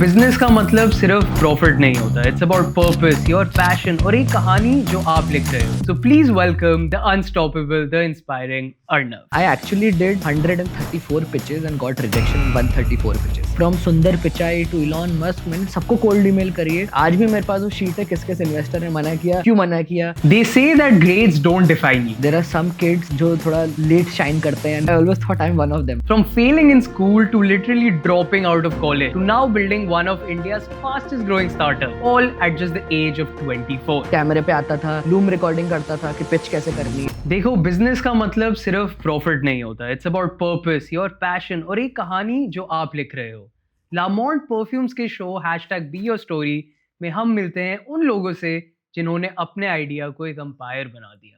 Business का मतलब सिर्फ प्रॉफिट नहीं होता. It's about purpose, your passion और एक कहानी जो आप लिख रहे हो. So please welcome the unstoppable, the inspiring Arnav. I actually did 134 pitches and got rejection in 134 pitches. From Sundar Pichai to Elon Musk, मैंने सबको कोल्ड ईमेल करी है. आज भी मेरे पास वो शीट है किस किस इन्वेस्टर ने मना किया, क्यों मना किया. They say that grades don't define you. There are some kids जो थोड़ा लेट शाइन करते हैं. I always thought I'm one of them. From failing in school to literally dropping out of college to now building one of India's fastest growing startup, all at just the age of 24. कैमरे पे आता था, loom recording करता था कि pitch कैसे करनी है. देखो, बिजनेस का मतलब सिर्फ प्रॉफिट नहीं होता. It's about purpose, your passion और एक कहानी जो आप लिख रहे हो. लामोंट परफ्यूम्स के शो #BeYourStory में हम मिलते हैं उन लोगों से जिन्होंने अपने आइडिया को एक एम्पायर बना दिया.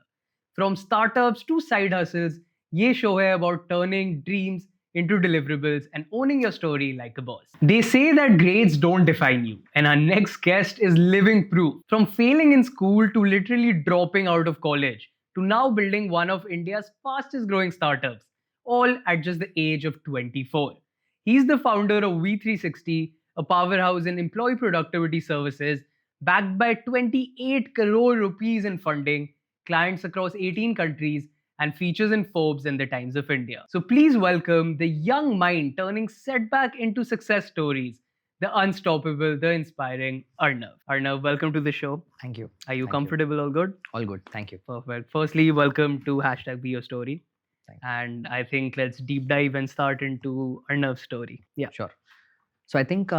From startups to side hustles, ये शो है about turning dreams into deliverables and owning your story like a boss. They say that grades don't define you, and our next guest is living proof. From failing in school to literally dropping out of college to now building one of India's fastest growing startups, all at just the age of 24. He's the founder of V360, a powerhouse in employee productivity services, backed by 28 crore rupees in funding, clients across 18 countries, and features in Forbes and the Times of India. So please welcome the young mind turning setback into success stories, the unstoppable, the inspiring Arnav. Arnav, welcome to the show. Thank you. Are you Thank comfortable? All good? All good. Thank you. Perfect. Firstly, welcome to #BeYourStory. Thank you. And I think let's deep dive and start into Arnav's story. Yeah. Sure. So I think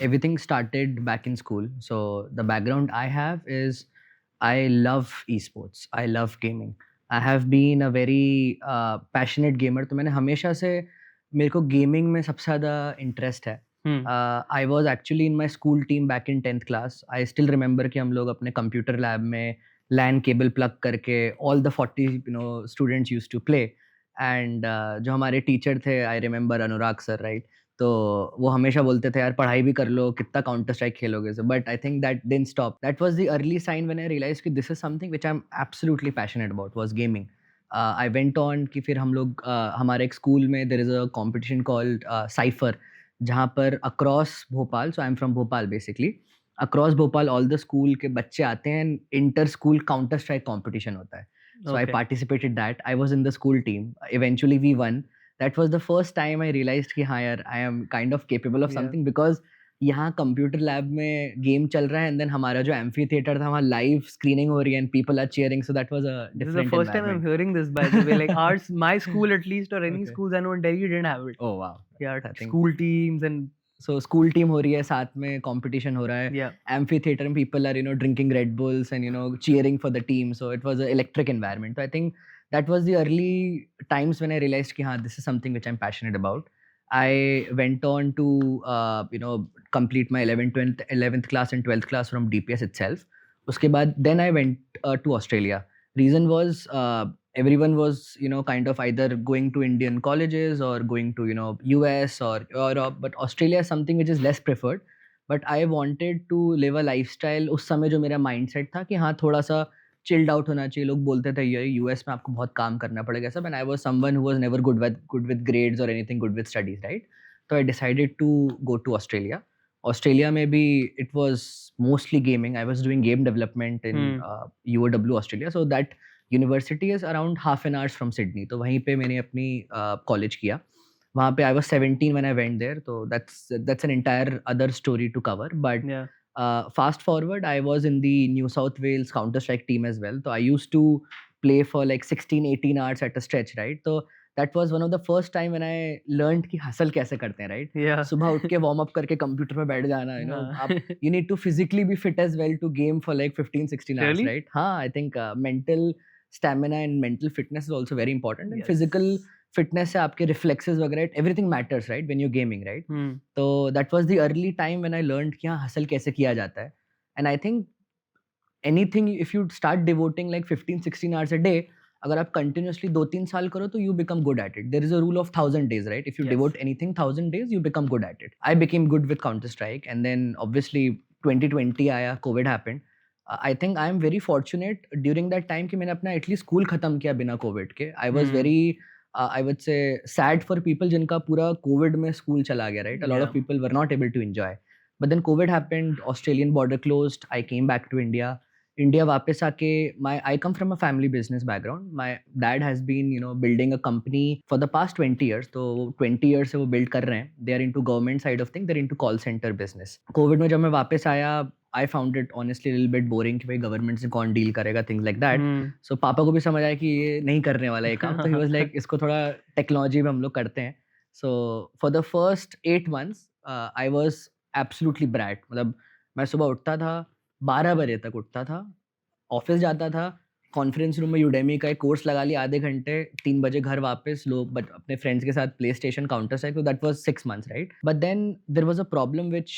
everything started back in school. So the background I have is I love esports. I love gaming. I have been a very passionate gamer. तो मैंने हमेशा से मेरे को gaming में सबसे ज़्यादा interest है. I was actually in my school team back in 10th class. I still remember कि हम लोग अपने कंप्यूटर लैब में लैन केबल प्लग करके all the 40 students use to play. And जो हमारे टीचर थे, I remember Anurag sir, right. तो वो हमेशा बोलते थे यार पढ़ाई भी कर लो, कितना काउंटर स्ट्राइक खेलोगे. So but I think that didn't stop. That was the early sign when I realise कि this is something which I am absolutely passionate about, was gaming. I went on कि फिर हम लोग हमारे एक school में there is a competition called Cypher, जहाँ पर across Bhopal, so I am from Bhopal basically, across Bhopal all the school के बच्चे आते हैं. Inter school counter strike competition होता है. So I participated that. I was in the school team. Eventually we won. That was the first time I realized कि हाँ यार I am kind of capable of something, because यहाँ computer lab में game चल रहा है and then हमारा जो एम्फी थिएटर था वहाँ लाइव स्क्रीनिंग हो रही है and people are cheering. So that was a This is the different first time I'm environment. hearing this, by the way. Like ours, my school at least, or any Okay. schools I know in Delhi didn't have it. Oh wow. Yeah, I think- school teams and So school team हो रही है, साथ में competition हो रहा है. yeah. Amphitheater and people are drinking Red Bulls and cheering for the team. So it was an electric environment. So I think that was the early times when I realized कि हाँ, this is something which I'm passionate about. I went on to complete my 11th class and 12th class from DPS itself. उसके बाद then I went to Australia. Reason was everyone was kind of either going to Indian colleges or going to US or Europe, but Australia is something which is less preferred. But I wanted to live a lifestyle. उस समय जो मेरा mindset था कि हाँ थोड़ा सा chilled out होना चाहिए. लोग बोलते थे ये US में आपको बहुत काम करना पड़ेगा सब, and I was someone who was never good with grades or anything, good with studies, right? So I decided to go to Australia. Australia में भी it was mostly gaming. I was doing game development in UOW Australia. So that university is around half an hours from Sydney. तो वहीं पे मैंने अपनी college किया. वहाँ पे I was 17 when I went there. तो that's an entire other story to cover. But fast forward, I was in the New South Wales counter strike team as well. तो I used to play for like 16-18 hours at a stretch, right. तो that was one of the first time when I learned कि hustle कैसे करते हैं, right. Yeah. सुबह उठ के warm up करके कंप्यूटर पे बैठ जाना, हाँ. आप you need to physically be fit as well to game for like 15-16 hours, Really? Right. हाँ, I think mental stamina and mental fitness is also very important. And Yes. physical fitness से आपके reflexes वगैरह, everything matters, right, when you're gaming, right. तो that was the early time when I learned कि हाँ hustle कैसे किया जाता है. And I think anything, if you start devoting like 15-16 hours a day, अगर आप continuously 2-3 साल करो तो you become good at it. There is a rule of 1000 days, right. If you Yes. devote anything 1000 days, you become good at it. I became good with Counter Strike, and then obviously 2020 आया, COVID happened. I think I am very fortunate during that time कि मैंने अपना at least school खत्म किया बिना Covid के. I was very I would say sad for people जिनका पूरा COVID में school चला गया, right? A lot of Yeah. people were not able to enjoy. But then COVID happened, Australian border closed, I came back to India. India वापस आके I come from a family business background. My dad has been building a company for the past 20 years. तो 20 years से वो build कर रहे हैं. They are into government side of things. They're into call center business. COVID में जब मैं वापस आया, I found it honestly a little bit boring कि भाई गवर्नमेंट से कौन डील करेगा, things like that. So पापा को भी समझ आया कि ये नहीं करने वाला ये काम. तो he was like इसको थोड़ा टेक्नोलॉजी में हम लोग करते हैं. So for the first 8 months I was absolutely brat. मतलब मैं सुबह उठता था, 12 बजे तक उठता था, ऑफिस जाता था, कॉन्फ्रेंस रूम में यूडेमी का एक कोर्स लगा लिया आधे घंटे, 3 बजे घर वापस, लोग अपने फ्रेंड्स के साथ प्ले स्टेशन, काउंटर स्ट्राइक. तो that was 6 months, right? But then there was a problem which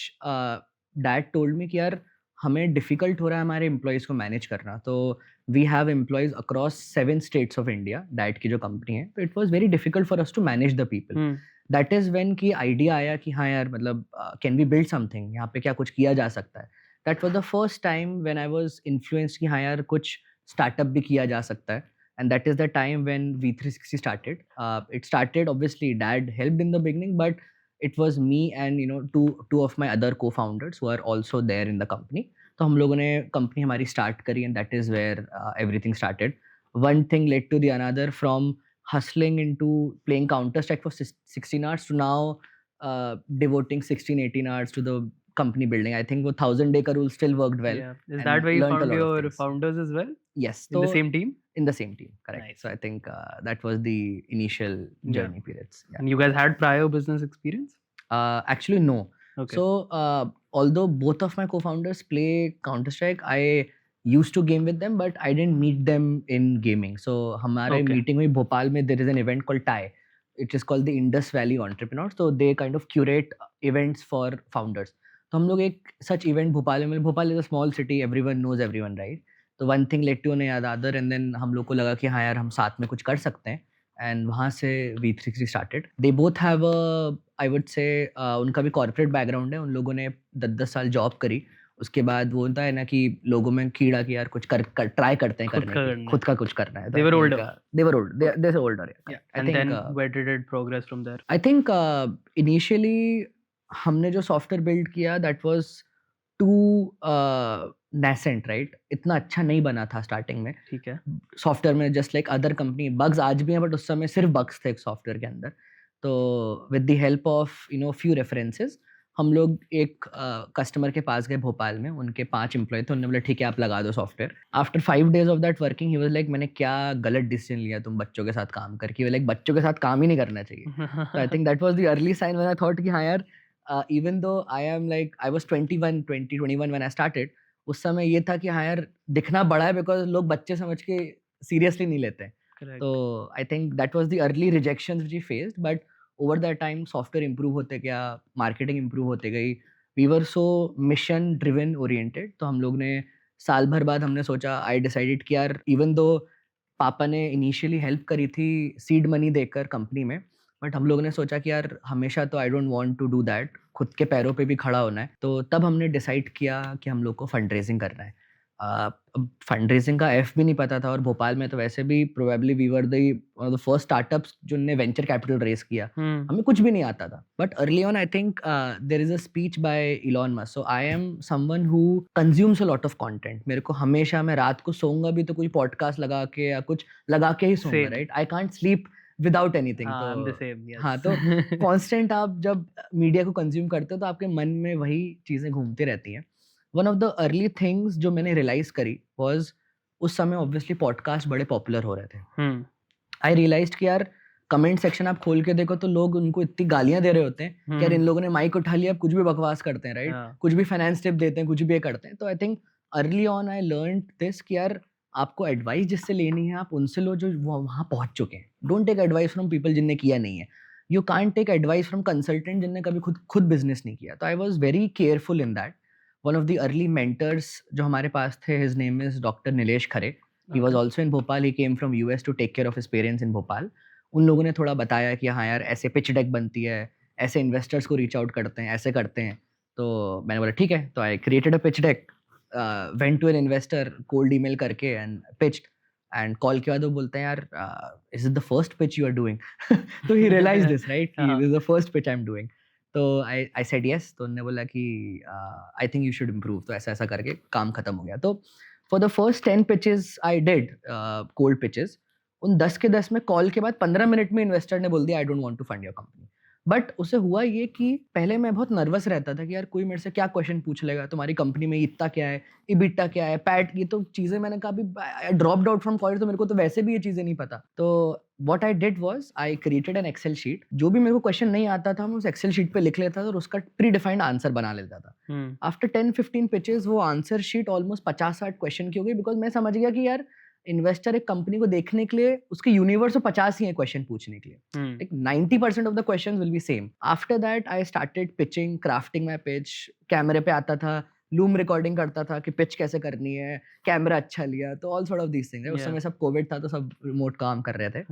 dad told me कि यार हमें डिफिकल्ट हो रहा है हमारे एम्प्लॉयज़ को मैनेज करना. तो we have employees across 7 states of India, dad की जो कंपनी है. तो it was very difficult for us to manage the people. That is when की आइडिया आया कि हाँ यार, मतलब कैन वी बिल्ड समथिंग, यहाँ पे क्या कुछ किया जा सकता है. That was the first time when I was influenced कि हाँ यार, कुछ स्टार्टअप भी किया जा सकता है. And that is the time when V360 started. It started, obviously dad helped in the beginning, but it was me and two of my other co-founders who are also there in the company. तो हम लोगों ने company हमारी start करी, and that is where everything started. One thing led to the another, from hustling into playing Counter Strike for 16 hours to now devoting 16-18 hours to the company building. I think वो 1000 day का rule still worked well. Yeah. Is and that where you learnt a found lot of your things. founders as well? Yes. In the So same team? in the same team, correct. Nice. So I think that was the initial journey periods. Yeah. And you guys had prior business experience? Actually, no. Okay. So although both of my co-founders play Counter Strike, I used to game with them, but I didn't meet them in gaming. So हमारे Okay. meeting हुई भोपाल में. There is an event called TIE. It is called the Indus Valley Entrepreneurs. So they kind of curate events for founders. तो हम लोग एक such event Bhopal में मिले. Bhopal is a small city, everyone knows everyone, right? तो one thing led to another, and then हम लोग को लगा कि हाँ यार, हम साथ में कुछ कर सकते हैं. एंड वहाँ से V360 started. They both have a, I would say, उनका भी corporate background है. उन लोगों ने 10-10 साल जॉब करी. उसके बाद वो होता है ना कि लोगों में कीड़ा कि यार कुछ ट्राई करते हैं करने की, खुद का कुछ करना है. They were older. They were old. They're older. Yeah. And then where did it progress from there? I think initially हमने जो सॉफ्टवेयर बिल्ड किया, that was too nascent, right? इतना अच्छा नहीं बना था स्टार्टिंग में. ठीक है. सॉफ्टवेयर में just like other company, bugs आज भी हैं, बट उस समय सिर्फ बग्स थे सॉफ्टवेयर के अंदर. तो with the help of few references, हम लोग एक कस्टमर के पास गए भोपाल में. उनके 5 एम्प्लॉय थे. उन्होंने बोला ठीक है, आप लगा दो software. After 5 days of that working, he was like मैंने क्या गलत डिसीजन लिया तुम बच्चों के साथ काम करके. लाइक बच्चों के साथ काम ही नहीं करना चाहिए. So I think that was the early sign when I thought कि हाँ यार, even though I was 21 when I started, उस समय ये था कि हाँ यार, दिखना बड़ा है, बिकॉज लोग बच्चे समझ के सीरियसली नहीं लेते हैं. Correct. तो I think that was the early rejections which we faced, but over that time software improve होते गया, मार्केटिंग इंप्रूव होते गई. We were so mission driven oriented. तो हम लोग ने साल भर बाद हमने सोचा, आई डिसाइडेड कि यार, इवन दो पापा ने इनिशियली हेल्प करी थी सीड मनी देकर कंपनी में, बट हम लोग ने सोचा कि यार हमेशा तो I don't want to do that, खुद के पैरों पे भी खड़ा होना है. तो तब हमने डिसाइड किया कि हम लोग को फंड रेजिंग करना है. अब फंड रेजिंग का एफ भी नहीं पता था, और भोपाल में तो वैसे भी probably we were the first startups जिनने वेंचर कैपिटल रेज किया. हमें कुछ भी नहीं आता था. But early on I think there is a speech by Elon Musk. So I am someone who consumes a lot of content. मेरे को हमेशा, मैं रात को सोऊंगा भी तो कोई पॉडकास्ट लगा के या कुछ लगा के ही सोऊंगा, right? I can't sleep without anything. हाँ, तो कांस्टेंट आप जब मीडिया को कंज्यूम करते हो तो आपके मन में वही चीजें घूमती रहती हैं. One of the early things जो मैंने रियलाइज करी वाज, उस समय ऑब्वियसली पॉडकास्ट बड़े पॉपुलर हो रहे थे. आई रियलाइज्ड कि यार, कमेंट सेक्शन आप खोल के देखो तो लोग उनको इतनी गालियां दे रहे होते हैं कि यार इन लोगों ने माइक उठा लिया, अब कुछ भी बकवास करते हैं, राइट? कुछ भी फाइनेंस टिप देते हैं, कुछ भी ये करते हैं. तो I think early on I learn this कि यार, आपको एडवाइस जिससे लेनी है आप उनसे लो जो वहाँ पहुंच चुके हैं. Don't take advice from people जिनने किया नहीं है. You can't take advice from consultant जिनने कभी खुद बिजनेस नहीं किया. तो I was very careful in that. One of the early mentors जो हमारे पास थे, his name is doctor Nilesh Khare. He was also in Bhopal. He came from US to take care of his parents in Bhopal. उन लोगों ने थोड़ा बताया कि हाँ यार, ऐसे पिच डेक बनती है, ऐसे इन्वेस्टर्स को रीच आउट करते हैं, ऐसे करते हैं. तो मैंने बोला ठीक है. तो I created a pitch deck, went to an investor, cold email करके, and pitched. एंड कॉल के बाद वो बोलते हैं यार is it the first pitch you are doing? तो ही रियलाइज दिस राइट कि हाँ। This is the first pitch I am doing. तो आई सेड यस. तो उन्होंने बोला कि I think you should improve. तो ऐसा ऐसा करके काम खत्म हो गया. तो for the first 10 pitches I did cold pitches, उन 10 के 10 में कॉल के बाद 15 मिनट में इन्वेस्टर ने बोल दिया I don't want to fund your company. But उसे हुआ ये कि पहले मैं बहुत नर्वस रहता था कि यार कोई मेरे से क्या क्वेश्चन पूछ लेगा, तुम्हारी कंपनी में इतना क्या है, इबिटा क्या है, पैट, ये तो चीज़ें मैंने कहा अभी ड्रॉप्ड आउट फ्रॉम कॉलेज, तो मेरे को तो वैसे भी ये चीज़ें नहीं पता. तो what I did was I created an Excel sheet. जो भी मेरे को क्वेश्चन नहीं आता था मैं उस एक्सेल शीट पे लिख लेता था और उसका प्री डिफाइंड आंसर बना लेता था. आफ्टर 10-15 पिचेस वो आंसर शीट ऑलमोस्ट 50-60 क्वेश्चन की हो गई, बिकॉज मैं समझ गया कि यार इन्वेस्टर एक कंपनी को देखने के लिए उसके यूनिवर्स में 50 ही है क्वेश्चन पूछने के लिए. Like 90% of the questions will be same. After that, I started pitching, crafting my pitch. कैमरे पे आता था, लूम रिकॉर्डिंग करता था कि पिच कैसे करनी है, कैमरा अच्छा लिया, तो all sort of these things. उस समय सब कोविड था तो सब रिमोट काम कर रहे थे.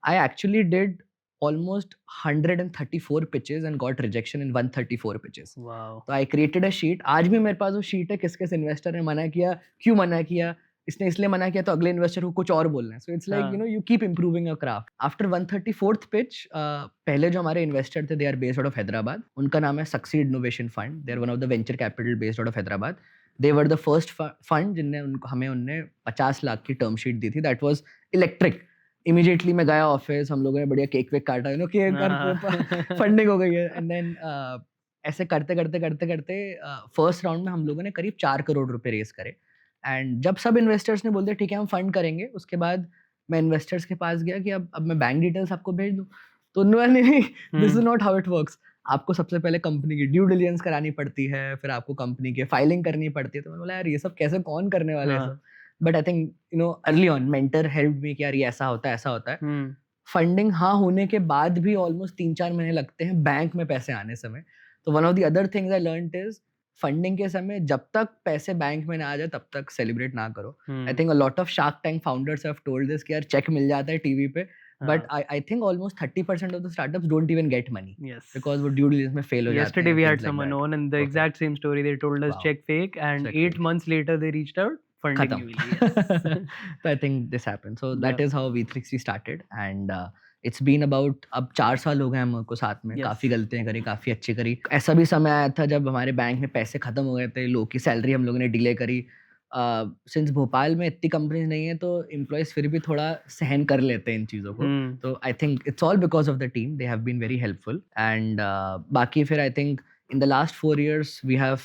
I actually did almost 134 pitches and got rejection in 134 pitches. Wow. तो I created a sheet. आज भी मेरे पास वो शीट है, किस किस इन्वेस्टर ने मना किया, क्यों मना किया, इसने इसलिए मना किया तो अगले इन्वेस्टर को कुछ और बोलना है. So it's like you keep improving your craft. After 134th pitch, पहले जो हमारे इन्वेस्टर थे, they are based out of Hyderabad. उनका नाम है succeed innovation fund. They are one of the venture capital based out of Hyderabad. They were the first fund जिनने उनने 50 लाख की टर्म शीट दी थी. That was electric. इमीडिएटली मैं गया ऑफिस, हम लोगों ने बढ़िया केक वेक काटा, केक फंडिंग हो गई है. एंड देन ऐसे करते करते करते करते फर्स्ट राउंड में हम लोगों ने करीब 4 करोड़ रुपए रेस करे. एंड जब सब इन्वेस्टर्स ने बोल दिया ठीक है हम फंड करेंगे, उसके बाद मैं इन्वेस्टर्स के पास गया कि अब मैं बैंक डिटेल्स आपको भेज दूं. तो उन्होंने नहीं, this is not how it works. आपको सबसे पहले कंपनी की ड्यू डिलिजेंस करानी पड़ती है, फिर आपको कंपनी की फाइलिंग करनी पड़ती है. तो मैंने बोला यार ये सब कैसे, कौन करने वाले हैं सब. But I think early on mentor help me कि यार ये ऐसा होता है, ऐसा होता है. फंडिंग हाँ होने के बाद भी ऑलमोस्ट 3-4 महीने लगते हैं बैंक में पैसे आने समय. तो one of the other things I learned is funding के समय जब तक पैसे बैंक में ना आ जाए तब तक सेलिब्रेट ना करो. I think a lot of shark tank founders have told this कि यार चेक मिल जाता है टीवी पे, but I think almost 30% of the startups don't even get money because वो ड्यू डिलिजेंस में फेल हो जाते हैं. Yesterday we had someone on and the exact same story. They told us check fake and 8 months later they reached out, funding newly. So I think this happened. So that is how V360 started and it's been about, अब 4 साल हो गए हमको साथ में. काफ़ी गलतियाँ करी, काफ़ी अच्छी करी. ऐसा भी समय आया था जब हमारे बैंक में पैसे ख़त्म हो गए थे, लोग की सैलरी हम लोगों ने डिले करी. सिंस भोपाल में इतनी कंपनीज नहीं है तो एम्प्लॉयज़ फिर भी थोड़ा सहन कर लेते हैं इन चीज़ों को. तो I think it's all because of the team. They have been very helpful. And बाकी फिर I think in the last 4 years we have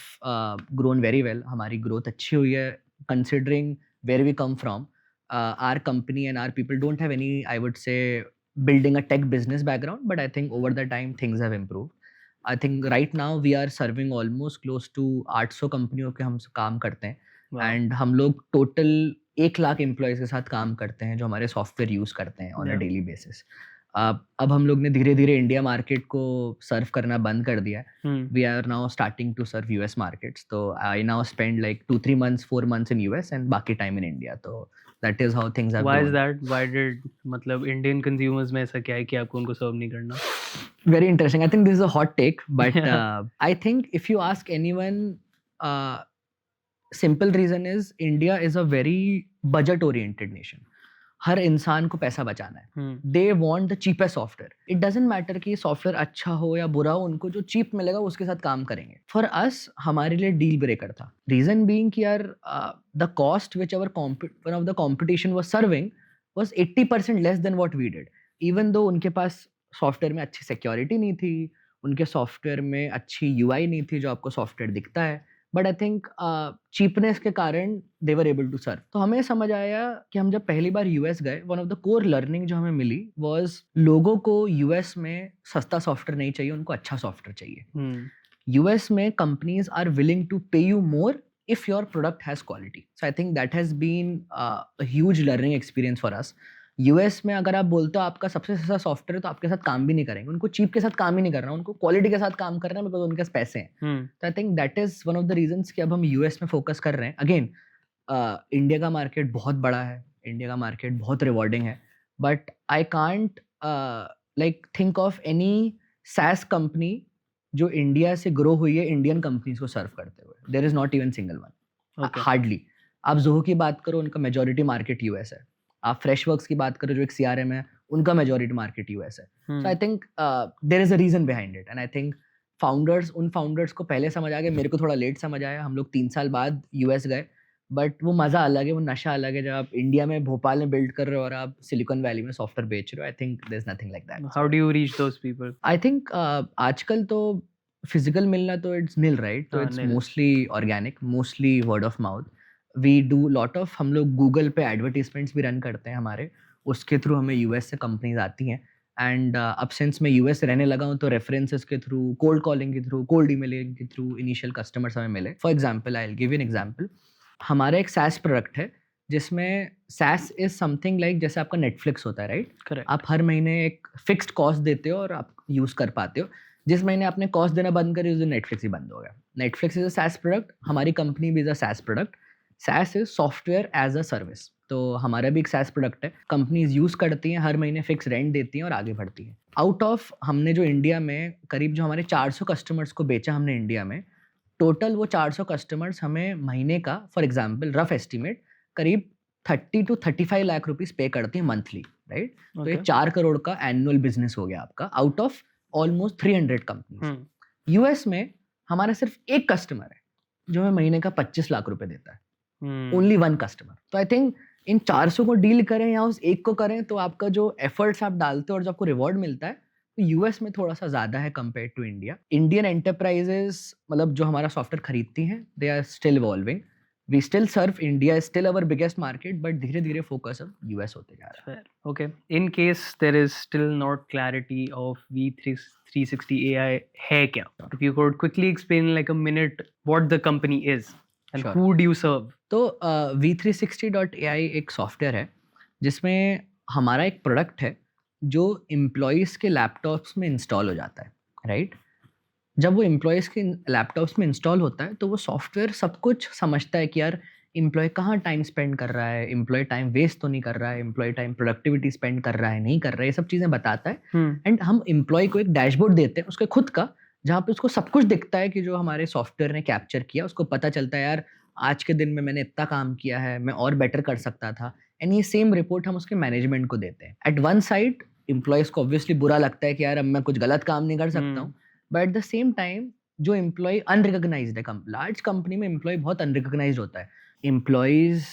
grown very well. हमारी ग्रोथ अच्छी हुई है considering where we come from. Our company and our people don't have any, I would say, building a tech business background, but I think over the time things have improved. I think right now we are serving almost close to 800 कंपनियों के हम काम करते हैं. And हम लोग total 1 lakh employees के साथ काम करते हैं जो हमारे सॉफ्टवेयर यूज़ करते हैं ऑन अ डेली बेसिस. अब हम लोग ने धीरे धीरे इंडिया मार्केट को सर्व करना बंद कर दिया है. We are now starting to serve US markets. तो I now spend like 2-3 months 4 months in US and बाकी टाइम इन इंडिया. तो that is how things have Why grown. is that? Why did, मतलब Indian consumers में ऐसा क्या है कि आपको उनको सर्व नहीं करना? Very interesting. I think this is a hot take, but I think if you ask anyone, simple reason is India is a very budget oriented nation. हर इंसान को पैसा बचाना है. They want the cheapest software. It doesn't matter कि software अच्छा हो या बुरा हो, उनको जो चीप मिलेगा उसके साथ काम करेंगे. फॉर अस हमारे लिए डील ब्रेकर था. रीजन बीइंग कि यार the cost which our one of the competition was serving was 80% less than what we did. Even though उनके पास सॉफ्टवेयर में अच्छी सिक्योरिटी नहीं थी, उनके सॉफ्टवेयर में अच्छी यूआई नहीं थी जो आपको सॉफ्टवेयर दिखता है, बट आई थिंक चीपनेस के कारण दे वर एबल टू सर्व. तो हमें समझ आया कि हम जब पहली बार यूएस गए, one of the core learning जो हमें मिली वाज लोगों को यूएस में सस्ता सॉफ्टवेयर नहीं चाहिए, उनको अच्छा सॉफ्टवेयर चाहिए. यूएस में कंपनीज आर विलिंग टू पे you more if your product has quality. So I think that has been a huge learning experience for us. US में अगर आप बोलते हो आपका सबसे सस्ता सॉफ्टवेयर है तो आपके साथ काम भी नहीं करेंगे. उनको चीप के साथ काम ही नहीं करना, उनको क्वालिटी के साथ काम करना है बिकॉज उनके पास पैसे हैं. तो I think that is one of the reasons कि अब हम यूएस में फोकस कर रहे हैं. अगेन इंडिया का मार्केट बहुत बड़ा है, इंडिया का मार्केट बहुत रिवॉर्डिंग है, but I can't like think of any SaaS company जो इंडिया से ग्रो हुई है इंडियन कंपनीज को सर्व करते हुए. There is not even single one, hardly. आप जोहो की बात करो, उनका मेजॉरिटी मार्केट यूएस है. आप फ्रेशवर्क्स की बात करो जो एक CRM है, उनका मेजॉरिटी मार्केट यूएस है. Hmm. So I think there is a reason behind it, and I think उन फाउंडर्स को पहले समझ आ गया. मेरे को थोड़ा लेट समझ आया. हम लोग 3 साल बाद यूएस गए, बट वो मज़ा अलग है, वो नशा अलग है जब आप इंडिया में भोपाल में बिल्ड कर रहे हो और आप सिलिकॉन वैली में सॉफ्टवेयर बेच रहे हो. I think there is nothing like that. How do you reach those people? I think आजकल तो फिजिकल मिलना तो इट्स नील, राइट? तो हाँ, it's nil. Mostly organic, mostly word of mouth. We do lot of, हम लोग Google पे advertisements भी रन करते हैं हमारे, उसके थ्रू हमें यूएस से कंपनीज आती हैं. एंड अब सिंस मैं यूएस रहने लगा हूँ तो रेफरेंसेस के थ्रू, कोल्ड कॉलिंग के थ्रू, कोल्ड ईमेलिंग के थ्रू इनिशियल कस्टमर्स हमें मिले. For example, I will give you an example. हमारा एक SaaS प्रोडक्ट है जिसमें SaaS इज समथिंग लाइक जैसे आपका नेटफ्लिक्स होता है, राइट? Correct. आप हर महीने एक फिक्स्ड कॉस्ट देते हो और आप यूज़ कर पाते हो. जिस महीने आपने कॉस्ट देना बंद करी उस दिन नेटफ्लिक्स ही बंद हो गया. Netflix is a SaaS product, हमारी कंपनी भी is a SaaS product. SaaS is software as a service. तो हमारा भी एक SaaS प्रोडक्ट है, कंपनीज यूज़ करती हैं, हर महीने फिक्स रेंट देती हैं और आगे बढ़ती हैं. आउट ऑफ हमने जो इंडिया में करीब जो हमारे 400 कस्टमर्स को बेचा हमने इंडिया में, टोटल वो 400 कस्टमर्स हमें महीने का, फॉर एग्जांपल रफ एस्टिमेट, करीब 30 to 35 लाख रुपीस पे करती हैं मंथली, राइट? तो ये Okay. 4 करोड़ का एनुअल बिजनेस हो गया आपका, out of almost 300 companies. Hmm. US में हमारा सिर्फ एक कस्टमर है जो हमें महीने का 25 लाख रुपए देता है. Hmm. Only one customer. तो आई थिंक इन 400 को डील करें या उस एक को करें तो आपका जो एफर्ट्स आप डालते हो और जो आपको रिवॉर्ड मिलता है तो यूएस में थोड़ा सा ज़्यादा है compare to India. Indian enterprises मतलब जो हमारा सॉफ्टवेयर खरीदती हैं, they are still evolving. We still serve India, is still our biggest market, but धीरे धीरे फोकस अब यूएस होते जा रहा है. Fair. Okay. In case there is still not clarity of V360 AI है क्या? If you could quickly explain like a minute what the company is and Sure. who do you serve? तो V360.ai एक software है जिसमें हमारा एक product है जो एम्प्लॉयज़ के लैपटॉप्स में इंस्टॉल हो जाता है, राइट? जब वो एम्प्लॉयज़ के लैपटॉप्स में इंस्टॉल होता है तो वो सॉफ्टवेयर सब कुछ समझता है कि यार एम्प्लॉय कहाँ टाइम स्पेंड कर रहा है, एम्प्लॉय टाइम वेस्ट तो नहीं कर रहा है, एम्प्लॉय टाइम प्रोडक्टिविटी स्पेंड कर रहा है, नहीं कर रहा है, ये सब चीज़ें बताता है. Hmm. एंड हम एम्प्लॉय को एक डैशबोर्ड देते हैं उसके खुद का, जहाँ पे उसको सब कुछ दिखता है कि जो हमारे सॉफ्टवेयर ने कैप्चर किया. उसको पता चलता है यार आज के दिन में मैंने इतना काम किया है, मैं और बेटर कर सकता था. एंड ये सेम रिपोर्ट हम उसके मैनेजमेंट को देते हैं. एट वन साइड एम्प्लॉयज़ को ऑब्वियसली बुरा लगता है कि यार अब मैं कुछ गलत काम नहीं कर सकता हूँ, but at the same time जो एम्प्लॉय अनरिकॉग्नाइज्ड है, लार्ज कंपनी में एम्प्लॉय बहुत अनरिकॉग्नाइज्ड होता है. एम्प्लॉयज़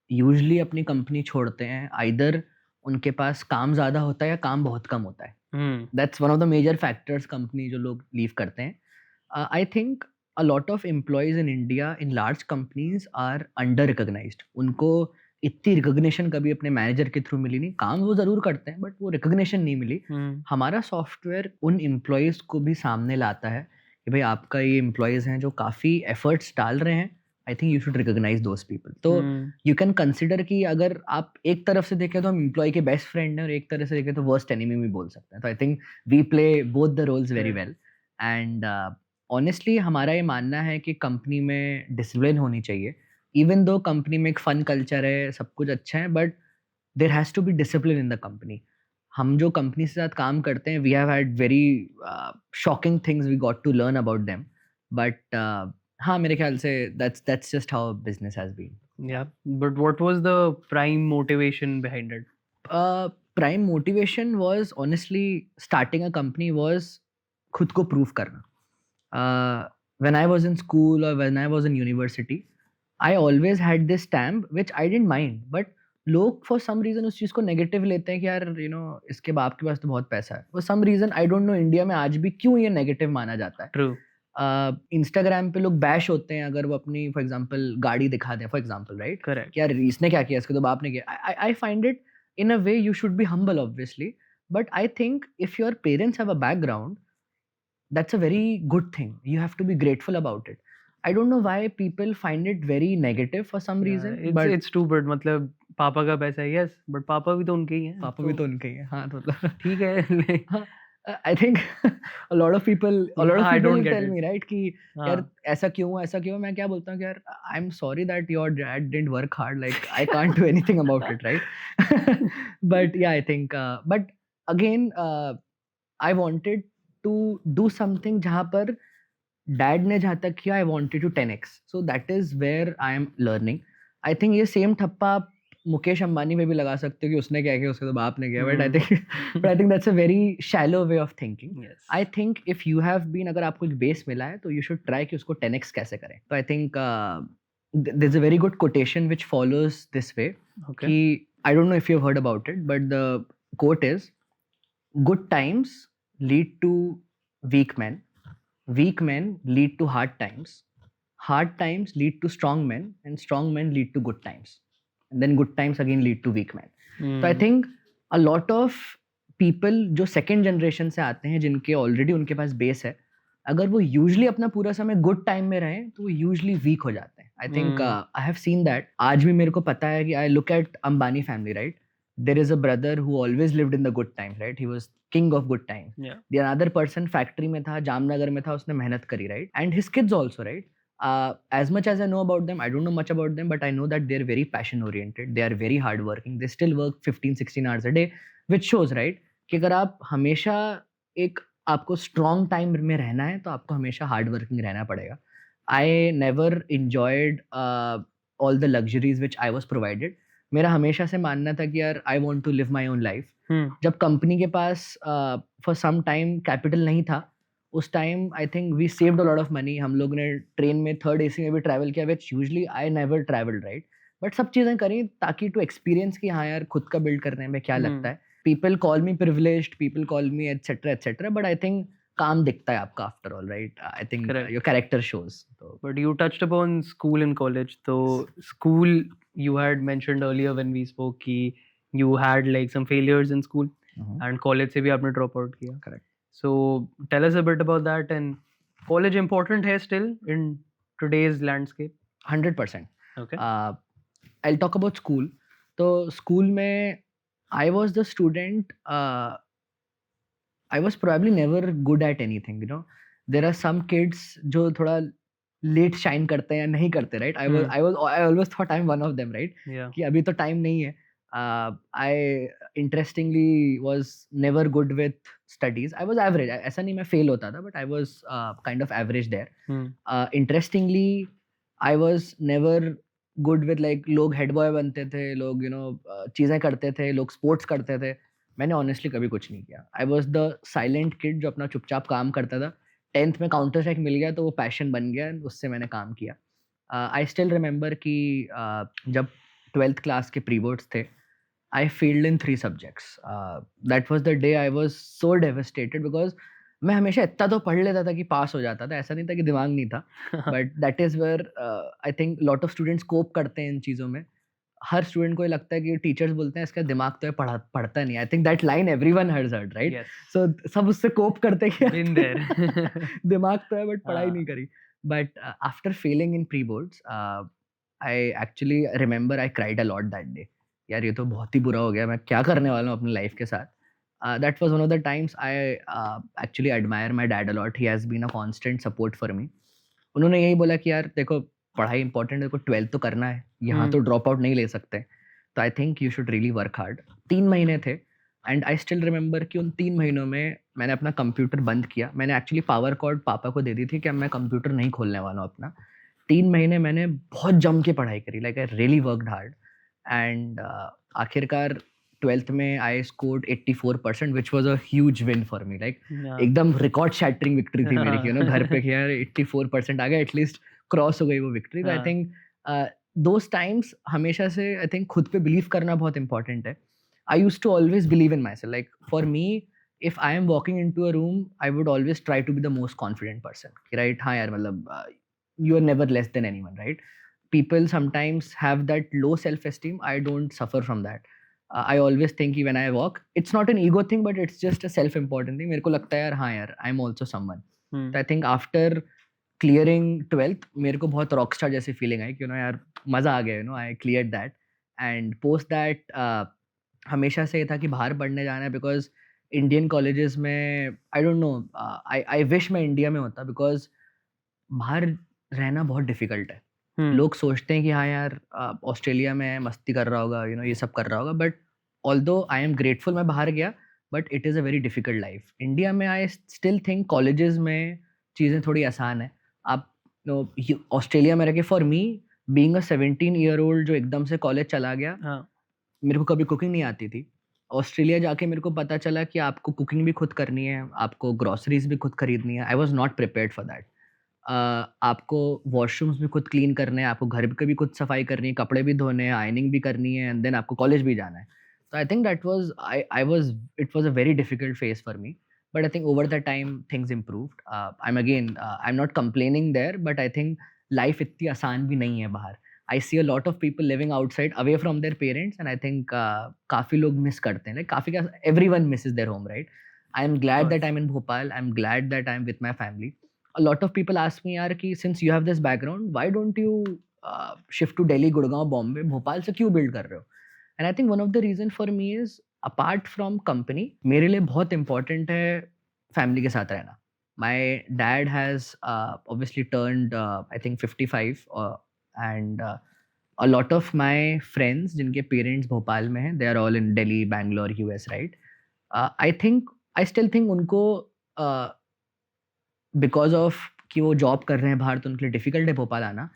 यूजुअली अपनी कंपनी छोड़ते हैं, आइदर उनके पास काम ज़्यादा होता है या काम बहुत कम होता है. Hmm. That's one of the major factors company जो लोग लीव करते हैं. I think a lot of employees in India in large companies are under recognized. उनको इतनी रिकॉग्निशन कभी अपने मैनेजर के थ्रू मिली नहीं. काम वो ज़रूर करते हैं बट वो रिकॉग्निशन नहीं मिली. Hmm. हमारा सॉफ्टवेयर उन एम्प्लॉयज़ को भी सामने लाता है कि भाई आपका ये एम्प्लॉयज़ हैं जो काफ़ी एफर्ट्स डाल रहे हैं, I think you should recognise those people. तो Hmm. यू कैन कंसिडर कि अगर आप एक तरफ से देखें तो हम एम्प्लॉय के बेस्ट फ्रेंड हैं और एक तरफ से देखें तो वर्स्ट एनिमी भी बोल सकते हैं. तो I think we play both the roles very well. And honestly हमारा ये मानना है कि कंपनी में डिसिप्लिन होनी चाहिए. इवन दो कंपनी में एक फन कल्चर है, सब कुछ अच्छा है, but there has to be discipline in the company. हम जो कंपनी के साथ काम करते हैं, we have had very shocking things we got to learn about them. But हाँ, मेरे ख्याल से that's just how business has been. Yeah. But what was the prime motivation behind it? Prime motivation was honestly starting a company was खुद को prove करना. When I was in school or when I was in university, I always had this stamp which I didn't mind, but लोग for some reason उस चीज़ को negative लेते हैं कि यार इसके बाप के पास तो बहुत पैसा है. For some reason I don't know India में आज भी क्यों ये नेगेटिव माना जाता है. True. इंस्टाग्राम पे लोग बैश होते हैं अगर वो अपनी फॉर एग्जांपल गाड़ी दिखा दें, फॉर एग्जांपल, राइट? Correct. यार इसने क्या किया, इसके तो बाप ने किया. I find it in a way you should be humble obviously, but I think if your parents have a background, that's a very good thing. You have to be grateful about it. I don't know why people find it very negative for some reason. Yeah, but it's stupid. मतलब पापा का पैसा है, yes, but पापा भी तो उनके ही हैं. पापा भी तो उनके ही हैं. हाँ, तो ठीक है. हाँ, I think a lot of people I don't will get tell it. me, right, कि यार ऐसा क्यों ऐसा क्यों. मैं क्या बोलता हूँ कि यार I'm sorry that your dad didn't work hard. Like I can't do anything about it, right? But yeah, I think but again I wanted to do something जहाँ पर डैड ने जहाँ तक किया, I wanted to 10x. So that is where I am learning. I think ये same ठप्पा आप मुकेश अंबानी पे भी लगा सकते हो कि उसने क्या किया, उसके तो बाप ने किया, but I Hmm. Think I think that's a very shallow way of thinking. Yes. I think if you have been, अगर आपको एक बेस मिला है तो यू शुड ट्राई कि उसको 10x कैसे करें. तो I think there is a very good quotation which follows this way Okay. कि I don't know if you have heard about it, but the quote is, good times lead to weak men, weak men lead to hard times lead to strong men, and strong men lead to good times, and then good times again lead to weak men. तो आई Hmm. Think a lot of people जो second generation से आते हैं, जिनके already उनके पास base है, अगर वो यूजली अपना पूरा समय गुड टाइम में रहें तो वो यूजली वीक हो जाते हैं. I think I have seen that. आज भी मेरे को पता है कि I look at Ambani family, right? There is a brother who always lived in the good times, right? He was king of good times. Yeah. The another person factory में था, जामनगर में था, उसने मेहनत करी, right? And his kids also, right? As much as I know about them, I don't know much about them, but I know that they're very passion oriented. They are very hardworking. They still work 15-16 hours a day, which shows, right, कि अगर आप हमेशा एक आपको strong time में रहना है तो आपको हमेशा हार्ड वर्किंग रहना पड़ेगा. I never enjoyed all the luxuries which I was provided. मेरा हमेशा से मानना था कि यार I want to live my own life. Hmm. जब कंपनी के पास फॉर सम टाइम कैपिटल नहीं था, उस time I think we saved a lot of money. हम लोग ने ट्रेन में थर्ड एसी में भी ट्रैवल किया, which usually I never travelled, right? But सब चीज़ें करी ताकि टू एक्सपीरियंस कि हाँ यार खुद का बिल्ड करने में क्या लगता है. People call me privileged, people call me etc., but I think काम दिखता है आपका after all, right? I think Correct. your character shows. So, But you touched upon school and college. So school, you had mentioned earlier when we spoke कि you had like some failures in school, and college से भी आपने drop out किया. Correct. So tell us a bit about that. And college important है still in today's landscape? 100%. Okay. I'll talk about school. तो school में I was the student. I was probably never good at anything. You know, there are some kids जो थोड़ा late shine करते हैं या नहीं करते, right? I always thought I'm one of them, right? Yeah. कि अभी तो time नहीं है. I interestingly was never good with studies. I was average. ऐसा नहीं मैं fail होता था, but I was kind of average there. Hmm. Interestingly, I was never good with like लोग head boy बनते थे, लोग चीज़ें करते थे, लोग sports करते थे. मैंने honestly कभी कुछ नहीं किया. I was the silent kid जो अपना चुपचाप काम करता था. 10th में काउंटर स्ट्राइक मिल गया तो वो पैशन बन गया, उससे मैंने काम किया. आई स्टिल रिमेंबर कि जब 12th क्लास के प्री बोर्ड्स थे, I failed in 3 subjects. That was the day I was so devastated because मैं हमेशा इतना तो पढ़ लेता था कि पास हो जाता था. ऐसा नहीं था कि दिमाग नहीं था. But that is where I think lot of students cope करते हैं इन चीज़ों में. हर स्टूडेंट को ये लगता है कि टीचर्स बोलते हैं इसका दिमाग तो है, पढ़ता नहीं. आई think that line everyone has heard, right? Yes. सो सब उससे कोप करते हैं कि Been there. दिमाग तो है बट पढ़ाई हाँ. नहीं करी. But after failing in pre boards, I actually remember I cried a lot that day. यार ये तो बहुत ही बुरा हो गया, मैं क्या करने वाला हूँ अपनी लाइफ के साथ. That was one of the times I actually admire my dad a lot. He has been a constant support for me. उन्होंने यही बोला कि यार देखो पढ़ाई इंपॉर्टेंट है, देखो 12th तो करना है, यहाँ तो ड्रॉप आउट नहीं ले सकते. तो I think you should really work hard. 3 महीने थे एंड आई स्टिल रिमेंबर कि उन 3 महीनों में मैंने अपना कंप्यूटर बंद किया. मैंने एक्चुअली पावर कॉर्ड पापा को दे दी थी कि अब मैं कंप्यूटर नहीं खोलने वाला हूँ अपना. 3 महीने मैंने बहुत जम के पढ़ाई करी. Like I really worked hard and आखिरकार 12th में I scored 84%, which was a huge win for me. Like एकदम रिकॉर्ड शैटरिंग विक्ट्री थी मेरी कि घर पे कि यार 84% आ गया, एटलीस्ट क्रॉस हो गई वो victory. I think those times हमेशा से आई थिंक खुद पे बिलीव करना बहुत इंपॉर्टेंट है. I use to always believe in myself. Like for me, if I am walking into a room, I would always try to be the most confident person. Right? हाँ यार, मतलब you are never less than anyone, right? People sometimes have that low self-esteem. I don't suffer from that. I always think when I walk, it's not an ego thing, but it's just a self-important thing. मेरे को लगता है यार हाँ यार, I'm also someone. So I think after clearing 12th, मेरे को बहुत rockstar जैसी feeling आई कि यार मज़ा आ गया. I cleared that. And post that हमेशा से ये था कि बाहर पढ़ने जाना है, because Indian colleges में I don't know, I wish मैं इंडिया में होता, because बाहर रहना बहुत difficult है. लोग सोचते हैं कि हाँ यार ऑस्ट्रेलिया में मस्ती कर रहा होगा, ये सब कर रहा होगा. But although I am grateful मैं बाहर गया, but it is a very difficult life. India में आई स्टिल थिंक कॉलेजेस में चीज़ें थोड़ी आसान है. आप ऑस्ट्रेलिया में रह के, for me being a 17-year-old जो एकदम से कॉलेज चला गया, हाँ मेरे को कभी कुकिंग नहीं आती थी। ऑस्ट्रेलिया जाके मेरे को पता चला कि आपको कुकिंग भी खुद करनी है, आपको ग्रोसरीज़ भी खुद खरीदनी है। I was not prepared for that. आपको वॉशरूम्स भी खुद क्लीन करने हैं, आपको घर की भी खुद सफाई करनी है, कपड़े भी धोने हैं, आयरनिंग भी करनी है एंड देन आपको कॉलेज भी जाना है। तो I think that was I was it was a very difficult phase for me, but I think over the time things improved. I am not complaining there, but I think life इतनी आसान भी नहीं है बाहर। I see a lot of people living outside away from their parents, and I think काफ़ी लोग miss करते हैं, like काफ़ी क्या, everyone misses their home, right? I am glad that course. I'm in Bhopal. I'm glad that I'm with my family. A lot of people ask me, यार कि since you have this background, why don't you shift to Delhi, Gurgaon, Bombay? Bhopal से क्यों build कर रहे हो? And I think one of the reason for me is apart from company, मेरे लिए बहुत important है family के साथ रहना. My dad has obviously turned I think 55, and a lot of my friends जिनके parents भोपाल में हैं, they are all in Delhi, Bangalore, US, right? I still think उनको बिकॉज़ ऑफ कि वो जॉब कर रहे हैं बाहर, तो उनके लिए डिफ़िकल्ट है भोपाल आना।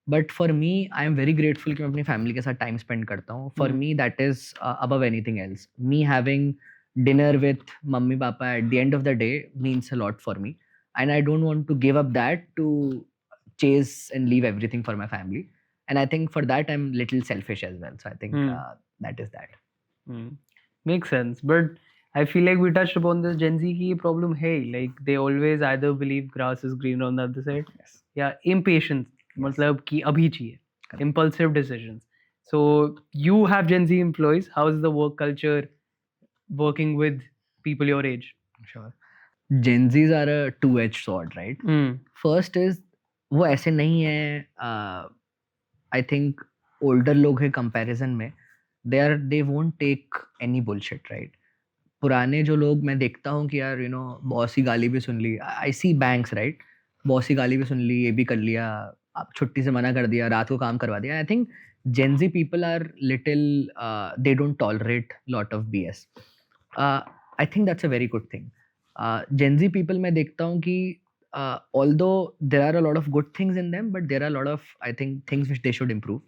But for me, I am very grateful कि मैं अपनी फैमिली के साथ टाइम स्पेंड करता हूँ। For me that is above anything else. Me having dinner with mummy papa at the end of the day means a lot for me, and I don't want to give up that to chase and leave everything for my family. And I think for that I'm little selfish as well. So I think that is that. Makes sense. But I feel like we touched upon this Gen Z की problem है, like they always either believe grass is greener on the other side, Yes. या impatience, मतलब कि अभी चाहिए, Correct. impulsive decisions. So you have Gen Z employees. How is the work culture working with people your age? Sure. Gen Zs are a two-edged sword, right? First is वो ऐसे नहीं है, I think older लोग हैं comparison में, they won't take any bullshit, right? पुराने जो लोग मैं देखता हूँ कि यार बॉस की गाली भी सुन ली, आई सी बैंक्स, राइट? बॉस की गाली भी सुन ली, ये भी कर लिया, आप छुट्टी से मना कर दिया, रात को काम करवा दिया। I think Gen Z people are little, they don't tolerate lot of BS. I think that's a very good thing. Gen Z people मैं देखता हूँ कि although there are a lot of good things in them, but there are a lot of, I think, things which they should improve.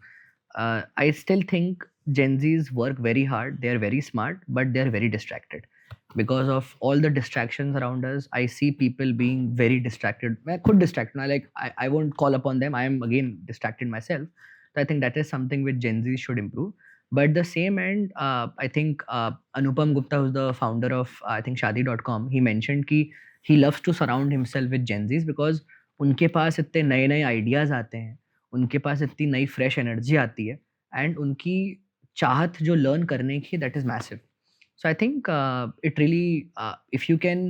I still think Gen Zs work very hard. They are very smart, but they are very distracted. Because of all the distractions around us, I see people being very distracted. I could distract. I won't call upon them. I am again distracted myself. So I think that is something which Gen Z should improve. But at the same end, I think Anupam Gupta, who's the founder of I think Shadi.com, he mentioned कि he loves to surround himself with Gen Zs because उनके पास इतने नए-नए ideas आते हैं, उनके पास इतनी नई fresh energy आती है, एंड उनकी चाहत जो लर्न करने की, that is massive. So I think it really, if you can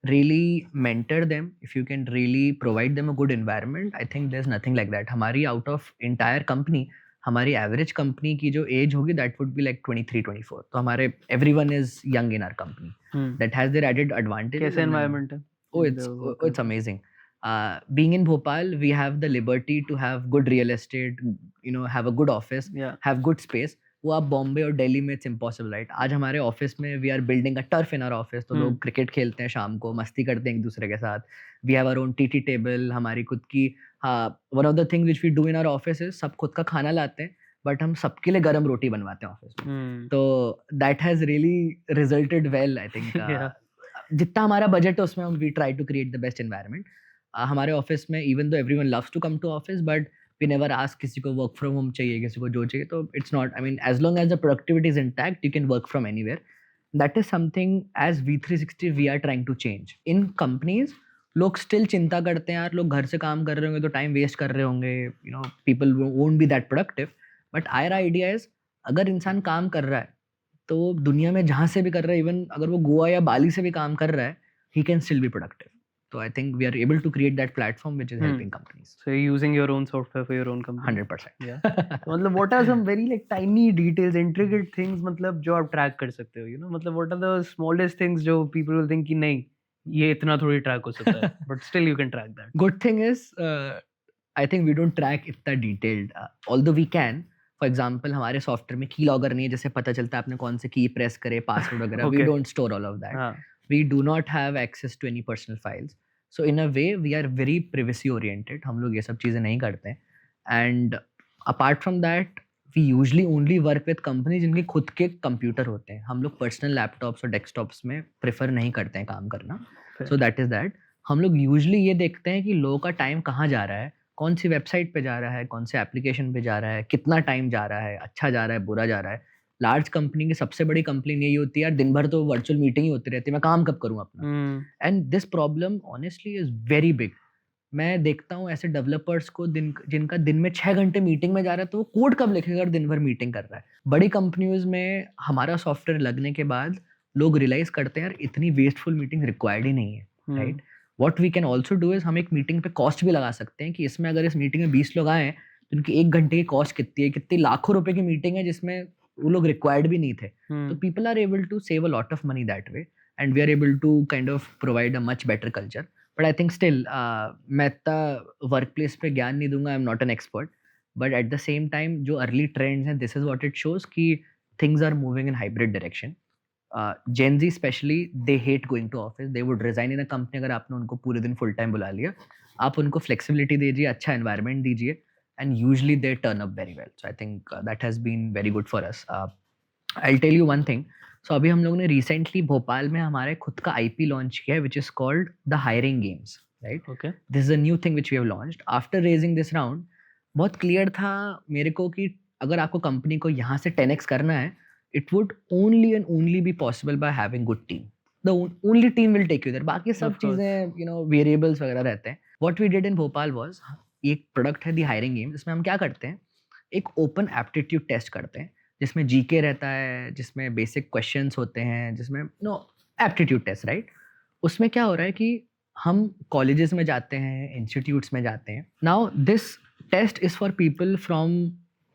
really mentor them, if you can really provide them a good environment, I think there is nothing like that. हमारी out of entire company, हमारी average company की जो as होगी that would be like 23-24। तो हमारे everyone is young in our company. That has their added advantage. कैसे environment है? Oh, it's amazing. Being in Bhopal, we have the liberty to have good real estate, have a good office, Yeah. have good space. वो आप बॉम्बे और दिल्ली में, it's impossible, right? आज हमारे office में we are building a turf in our office, तो लोग cricket खेलते हैं शाम को, मस्ती करते हैं एक दूसरे के साथ। We have our own TT table, हमारी खुद की, one of the things which we do in our office is सब खुद का खाना लाते हैं, बट हम सबके लिए गरम रोटी बनवाते हैं ऑफिस में। तो that has really resulted well, I think. जितना हमारा बजट है उसमें हम we try to create the best environment. हमारे ऑफिस में even though everyone loves to come to office, but we never ask किसी को वर्क फ्रॉम होम चाहिए, किसी को जो चाहिए, तो it's not, I mean as long as the productivity is intact, you can work from anywhere. That is something as V360 we are trying to change in companies. लोग still चिंता करते हैं यार, लोग घर से काम कर रहे होंगे तो टाइम वेस्ट कर रहे होंगे, people won't be that productive. But our idea is, अगर इंसान काम कर रहा है तो दुनिया में जहाँ से भी कर रहा है, इवन अगर वो गोवा या बाली से भी काम कर रहा है, he can still be productive. So I think we are able to create that platform which is helping companies. So you're using your own software for your own company? 100%. Yeah. तो मतलब what are some very like tiny details, intricate things, मतलब जो आप track कर सकते हो, मतलब what are the smallest things जो people will think कि नहीं ये इतना थोड़ी track हो सकता है, but still you can track that. Good thing is, I think we don't track इतना detailed, although we can. For example, हमारे सॉफ्टवेयर में की लॉगर नहीं है, जैसे पता चलता है आपने कौन से की प्रेस करे, पासवर्ड वगैरह। We don't store all of that. We do not have access to any personal files. So in a way, we are very privacy oriented. हम लोग ये सब चीज़ें नहीं करते हैं। And apart from that we usually only work with company जिनके खुद के कंप्यूटर होते हैं. हम लोग पर्सनल लैपटॉप्स और डेस्कटॉप्स में प्रेफर नहीं करते हैं काम करना. So that is that. हम लोग यूजली ये देखते हैं कि लोगों का टाइम कहाँ जा रहा है, कौन सी वेबसाइट पे जा रहा है, कौन से एप्लीकेशन पे जा रहा है, कितना टाइम जा रहा है, अच्छा जा रहा है, बुरा जा रहा है. लार्ज कंपनी की सबसे बड़ी कंप्लेन यही होती है, यार दिन भर तो वर्चुअल मीटिंग ही होती रहती है, मैं काम कब करूँ अपना. And this problem honestly is very big. मैं देखता हूँ ऐसे डेवलपर्स को जिनका दिन में 6 घंटे मीटिंग में जा रहा है, तो वो कोड कब लिखेगा अगर दिन भर मीटिंग कर रहा है. बड़ी कंपनीज में हमारा सॉफ्टवेयर लगने के बाद लोग रियलाइज करते हैं यार इतनी वेस्टफुल मीटिंग रिक्वायर्ड ही नहीं है. Right. What we can also do is हम एक मीटिंग पे कॉस्ट भी लगा सकते हैं कि इसमें अगर इस मीटिंग में 20 लोग आए तो उनकी 1 घंटे की कॉस्ट कितनी है, कितनी लाखों रुपए की मीटिंग है जिसमें वो लोग रिक्वायर्ड भी नहीं थे. तो people are able to save a lot of money that way and we are able to kind of provide a much better culture. But I think still मैं इतना वर्क प्लेस पे ज्ञान नहीं दूंगा. I am not an expert. But at the same time जो early trends हैं this is what it shows कि things are moving in hybrid direction. Gen Z especially, they hate going to office. They would resign in a company अगर आपने उनको पूरे दिन full time बुला लिया. आप उनको flexibility दीजिए, अच्छा environment दीजिए, and usually they turn up very well. So I think that has been very good for us. I'll tell you one thing. So अभी हम लोगों ने recently भोपाल में हमारे खुद का IP launch किया है, which is called the Hiring Games. Right? Okay. This is a new thing which we have launched. After raising this round, बहुत clear था मेरे को कि अगर आपको कंपनी को यहाँ से 10x करना है, it would only and only be possible by having good team. The only team will take you there. बाकी सब चीजें variables वगैरह रहते हैं. What we did in Bhopal was एक product है The Hiring Game जिसमें हम क्या करते हैं, एक open aptitude test करते हैं जिसमें GK रहता है, जिसमें basic questions होते हैं, जिसमें aptitude test, right? उसमें क्या हो रहा है कि हम colleges में जाते हैं, institutes में जाते हैं. Now this test is for people from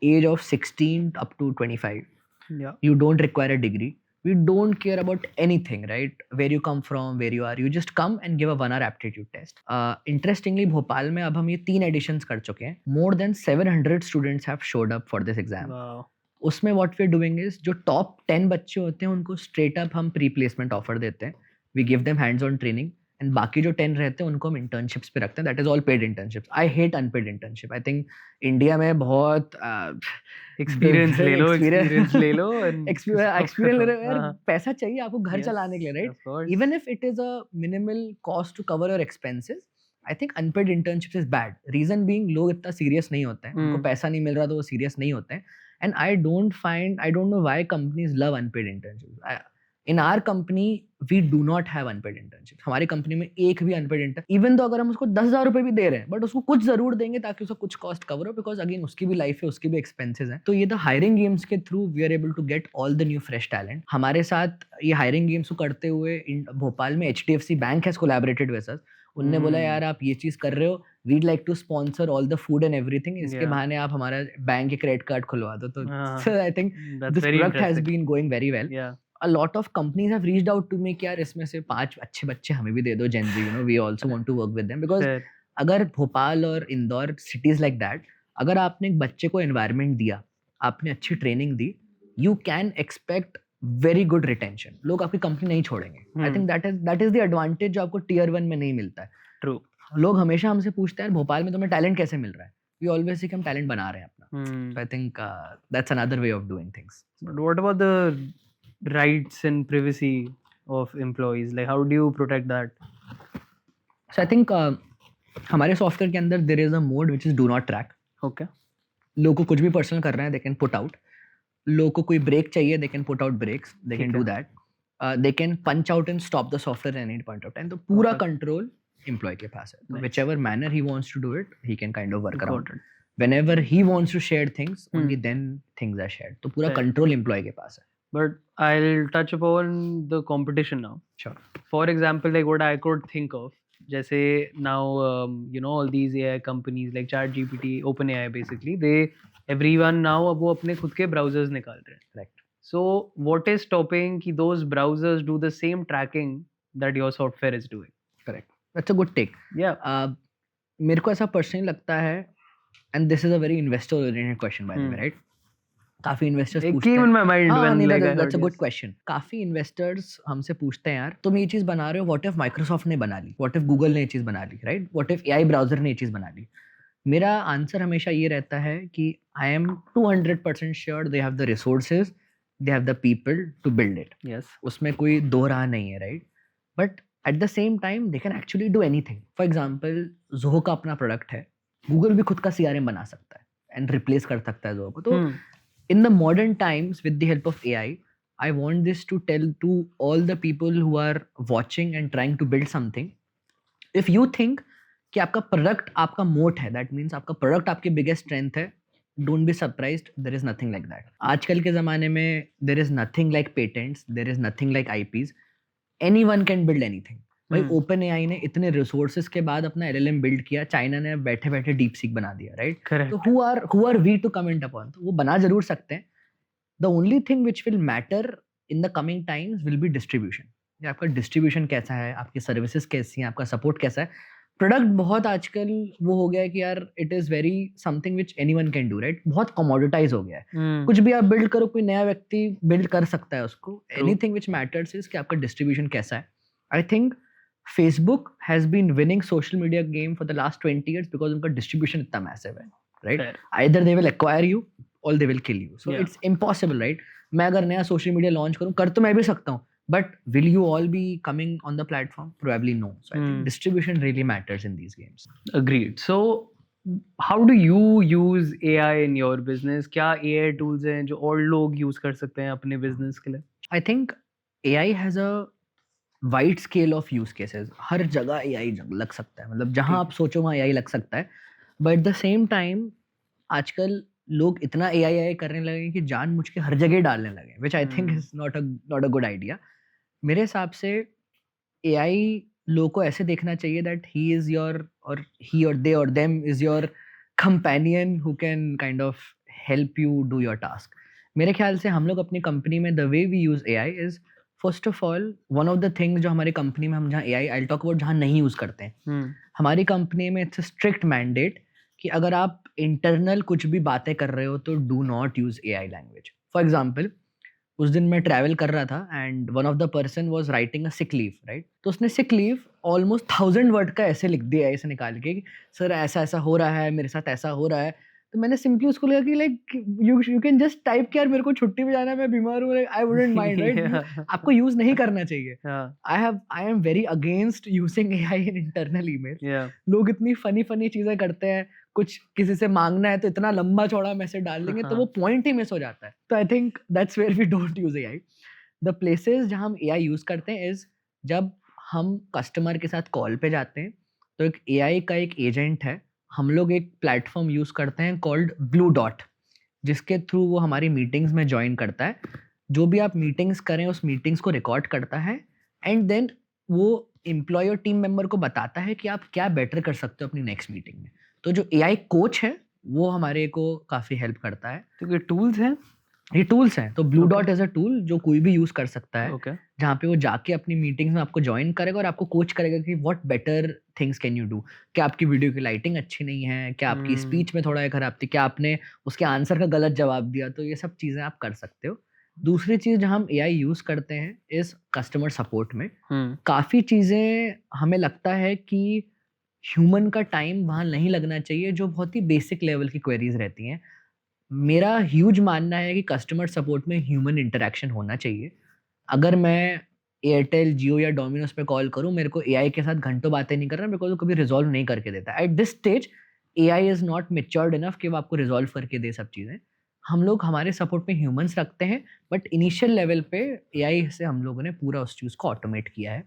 age of 16 up to 25. Yeah. You don't require a degree. We don't care about anything, right? Where you come from, where you are. You just come and give a 1 hour aptitude test. Interestingly, Bhopal में अब हम ये 3 editions कर चुके हैं. More than 700 students have showed up for this exam. Wow. उसमें what we're doing is जो top 10 बच्चे होते हैं उनको straight up हम pre-placement offer देते हैं. We give them hands-on training. And बाकी जो 10 रहते हैं उनको हम इंटर्नशिप्स पे रखते हैं. That is all paid internships. I hate unpaid internship. I think India में बहुत एक्सपीरियंस ले लो एक्सपीरियंस ले लो यार पैसा चाहिए आपको घर चलाने के लिए, right? Even if it is a minimal cost to cover your expenses, I think unpaid internships is bad. Reason being लोग इतना सीरियस नहीं होते हैं, उनको पैसा नहीं मिल रहा तो वो सीरियस नहीं होते हैं. And I don't know why companies love unpaid internships. In our company, we do not have unpaid internships. हमारी कंपनी में एक भी unpaid intern, इवन तो अगर हम उसको 10,000 रुपए भी दे रहे हैं, बट उसको कुछ जरूर देंगे ताकि उसका कुछ कॉस्ट कवर हो, बिकॉज अगेन उसकी भी लाइफ है, उसकी भी एक्सपेंसेस हैं. तो ये द हायरिंग गेम्स के through we are able to get all the new fresh talent. हमारे साथ ये हायरिंग गेम्स को करते हुए भोपाल में HDFC bank has collaborated with us. उनने बोला यार आप ये चीज कर रहे हो, we'd like to sponsor all the food and everything. इसके बहाने आप हमारा बैंक के क्रेडिट कार्ड खुलवा दो. तो I think this product has been going very well. A lot of companies have reached out to me कि यार इसमें से 5 अच्छे बच्चे हमें भी दे दो, Gen Z, we also want to work with them. Because अगर भोपाल और इंदौर cities like that, अगर आपने एक बच्चे को environment दिया, आपने अच्छी training the, you can expect very good retention. लोग आपकी कंपनी नहीं छोड़ेंगे. I think that is the advantage जो आपको tier 1 में नहीं मिलता है. True. लोग हमेशा हमसे पूछते हैं भोपाल में तुम्हें टैलेंट कैसे मिल रहा है. We always say कि हम टैलेंट बना रहे हैं अपना. So I think that's another way of doing things. But what about the rights and privacy of employees? Like how do you protect that? So I think हमारे software के अंदर there is a mode which is do not track. Okay. लोगों को कुछ भी personal कर रहे हैं they can put out. लोगों को कोई ब्रेक चाहिए they can put out breaks. They can do that. They can punch out and stop the software at any point of time. तो पूरा कंट्रोल एम्प्लॉय के पास है. So whichever manner he wants to do it, he can kind of work around it. Whenever he wants to share things, only then things are shared. तो पूरा control employ के पास है. But I'll touch upon the competition now. Sure. For example, like what I could think of, जैसे now all these AI companies like ChatGPT, OpenAI basically, everyone now अब वो अपने खुद के browsers निकाल रहे हैं. Correct. So what is stopping कि those browsers do the same tracking that your software is doing? Correct. That's a good take. Yeah. मेरे को ऐसा पर्सनली लगता है, and this is a very investor oriented question by the way, right? काफी investors पूछते हैं. in my mind when like that's a good question. काफी investors हमसे पूछते हैं यार तुम ये चीज बना रहे हो, व्हाट इफ माइक्रोसॉफ्ट ने बना ली, व्हाट इफ गूगल ने ये चीज बना ली, right? What if AI browser ने ये चीज बना ली. मेरा आंसर हमेशा ये रहता है कि I am 200% sure they have the resources, they have the people to build it. Yes. उसमें कोई दो राह नहीं है, right? But at the same time they can actually do anything. For example Zoho का अपना प्रोडक्ट है, गूगल भी खुद का सीआरएम बना सकता है एंड रिप्लेस कर सकता है ज़ोहो को. तो in the modern times, with the help of AI, I want this to tell to all the people who are watching and trying to build something. If you think कि आपका product आपका मोट है, that means आपका product आपकी biggest strength है, don't be surprised, there is nothing like that. आजकल के ज़माने में there is nothing like patents, there is nothing like IPs. Anyone can build anything. भाई ओपन एआई ने इतने रिसोर्सेज के बाद अपना एलएलएम बिल्ड किया, चाइना ने बैठे बैठे डीप सीक बना दिया, राइट? Correct. तो who are we to comment upon? तो वो बना जरूर सकते हैं. The only thing which will matter in the coming times will be distribution. आपका डिस्ट्रीब्यूशन कैसा है, आपकी सर्विसेज कैसी हैं, आपका सपोर्ट कैसा है. प्रोडक्ट बहुत आजकल वो हो गया है कि यार it is very something which anyone can do, right? बहुत कमोडिटाइज हो गया है. कुछ भी आप बिल्ड करो, कोई नया व्यक्ति बिल्ड कर सकता है उसको. एनीथिंग विच मैटर्स इज कि आपका डिस्ट्रीब्यूशन कैसा है. I think Facebook has been winning social media game for the last 20 years because उनका distribution इतना massive है, right? Fair. Either they will acquire you or they will kill you. So Yeah. it's impossible, right? मैं अगर नया social media launch करूँ, कर तो मैं भी सकता हूँ, but will you all be coming on the platform? Probably no. So I think distribution really matters in these games. Agreed. So how do you use AI in your business? क्या AI tools हैं जो और लोग use कर सकते हैं अपने business के लिए? I think AI has a wide scale of use cases. हर जगह एआई लग सकता है, मतलब जहां आप सोचो वहां एआई लग सकता है. But at the same time आजकल लोग इतना एआई करने लगे कि जानबूझ के हर जगह डालने लगे, which I think is not a good idea. मेरे हिसाब से एआई लोगों को ऐसे देखना चाहिए दैट ही इज योर और ही और दे और them is your companion who can kind of help you do your task. मेरे ख्याल से हम लोग अपनी कंपनी में the way we use AI is first of all one of the things जो हमारी कंपनी में हम जहाँ एआई आई टॉक अबाउट जहाँ नहीं यूज़ करते हैं. हमारी कंपनी में इट्स स्ट्रिक्ट मैंडेट कि अगर आप इंटरनल कुछ भी बातें कर रहे हो तो do not use AI language. For example उस दिन मैं ट्रैवल कर रहा था and one of the person was writing a sick leave, right? तो उसने सिक लीव ऑलमोस्ट 1000 वर्ड का ऐसे लिख दिया ऐसे निकाल के, सर ऐसा ऐसा हो रहा है, मेरे साथ ऐसा हो रहा है. तो मैंने सिंपली उसको लगा कि like you can just type कि यार मेरे को छुट्टी पे जाना है, मैं बीमार हूँ, आई वुडंट माइंड, राइट? आपको यूज नहीं करना चाहिए. I am very against using AI in internal email. लोग इतनी फनी चीजें करते हैं, कुछ किसी से मांगना है तो इतना लंबा चौड़ा मैसेज डाल देंगे तो वो पॉइंट ही मिस हो जाता है. तो I think that's where we don't use AI. The places जहाँ हम एआई यूज करते हैं इज जब हम कस्टमर के साथ कॉल पे जाते हैं तो एक एआई का एक एजेंट है, हम लोग एक प्लेटफॉर्म यूज़ करते हैं कॉल्ड ब्लू डॉट, जिसके थ्रू वो हमारी मीटिंग्स में ज्वाइन करता है. जो भी आप मीटिंग्स करें उस मीटिंग्स को रिकॉर्ड करता है एंड देन वो एम्प्लॉय और टीम मेंबर को बताता है कि आप क्या बेटर कर सकते हो अपनी नेक्स्ट मीटिंग में. तो जो एआई कोच है वो हमारे को काफ़ी हेल्प करता है. तो ये टूल्स हैं? ये टूल्स हैं. तो blue dot as a tool जो कोई भी यूज़ कर सकता है, जहाँ पे वो जाके अपनी मीटिंग्स में आपको ज्वाइन करेगा और आपको कोच करेगा कि what better things can you do. क्या आपकी वीडियो की लाइटिंग अच्छी नहीं है, क्या आपकी स्पीच में थोड़ा खराब थी, क्या आपने उसके आंसर का गलत जवाब दिया, तो ये सब चीज़ें आप कर सकते हो. दूसरी चीज़ जहाँ हम एआई यूज़ करते हैं इस कस्टमर सपोर्ट में. काफ़ी चीज़ें हमें लगता है कि ह्यूमन का टाइम वहाँ नहीं लगना चाहिए, जो बहुत ही बेसिक लेवल की क्वेरीज रहती हैं. मेरा ह्यूज मानना है कि कस्टमर सपोर्ट में ह्यूमन इंटरेक्शन होना चाहिए. अगर मैं एयरटेल, जियो या डोमिनोज पे कॉल करूं, मेरे को एआई के साथ घंटों बातें नहीं करना, मेरे को तो कभी रिजॉल्व नहीं करके देता. At this stage AI is not matured enough कि वो आपको रिजॉल्व करके दे सब चीज़ें. हम लोग हमारे सपोर्ट में ह्यूमंस रखते हैं, बट इनिशियल लेवल पे एआई से हम लोगों ने पूरा उस चीज़ को ऑटोमेट किया है.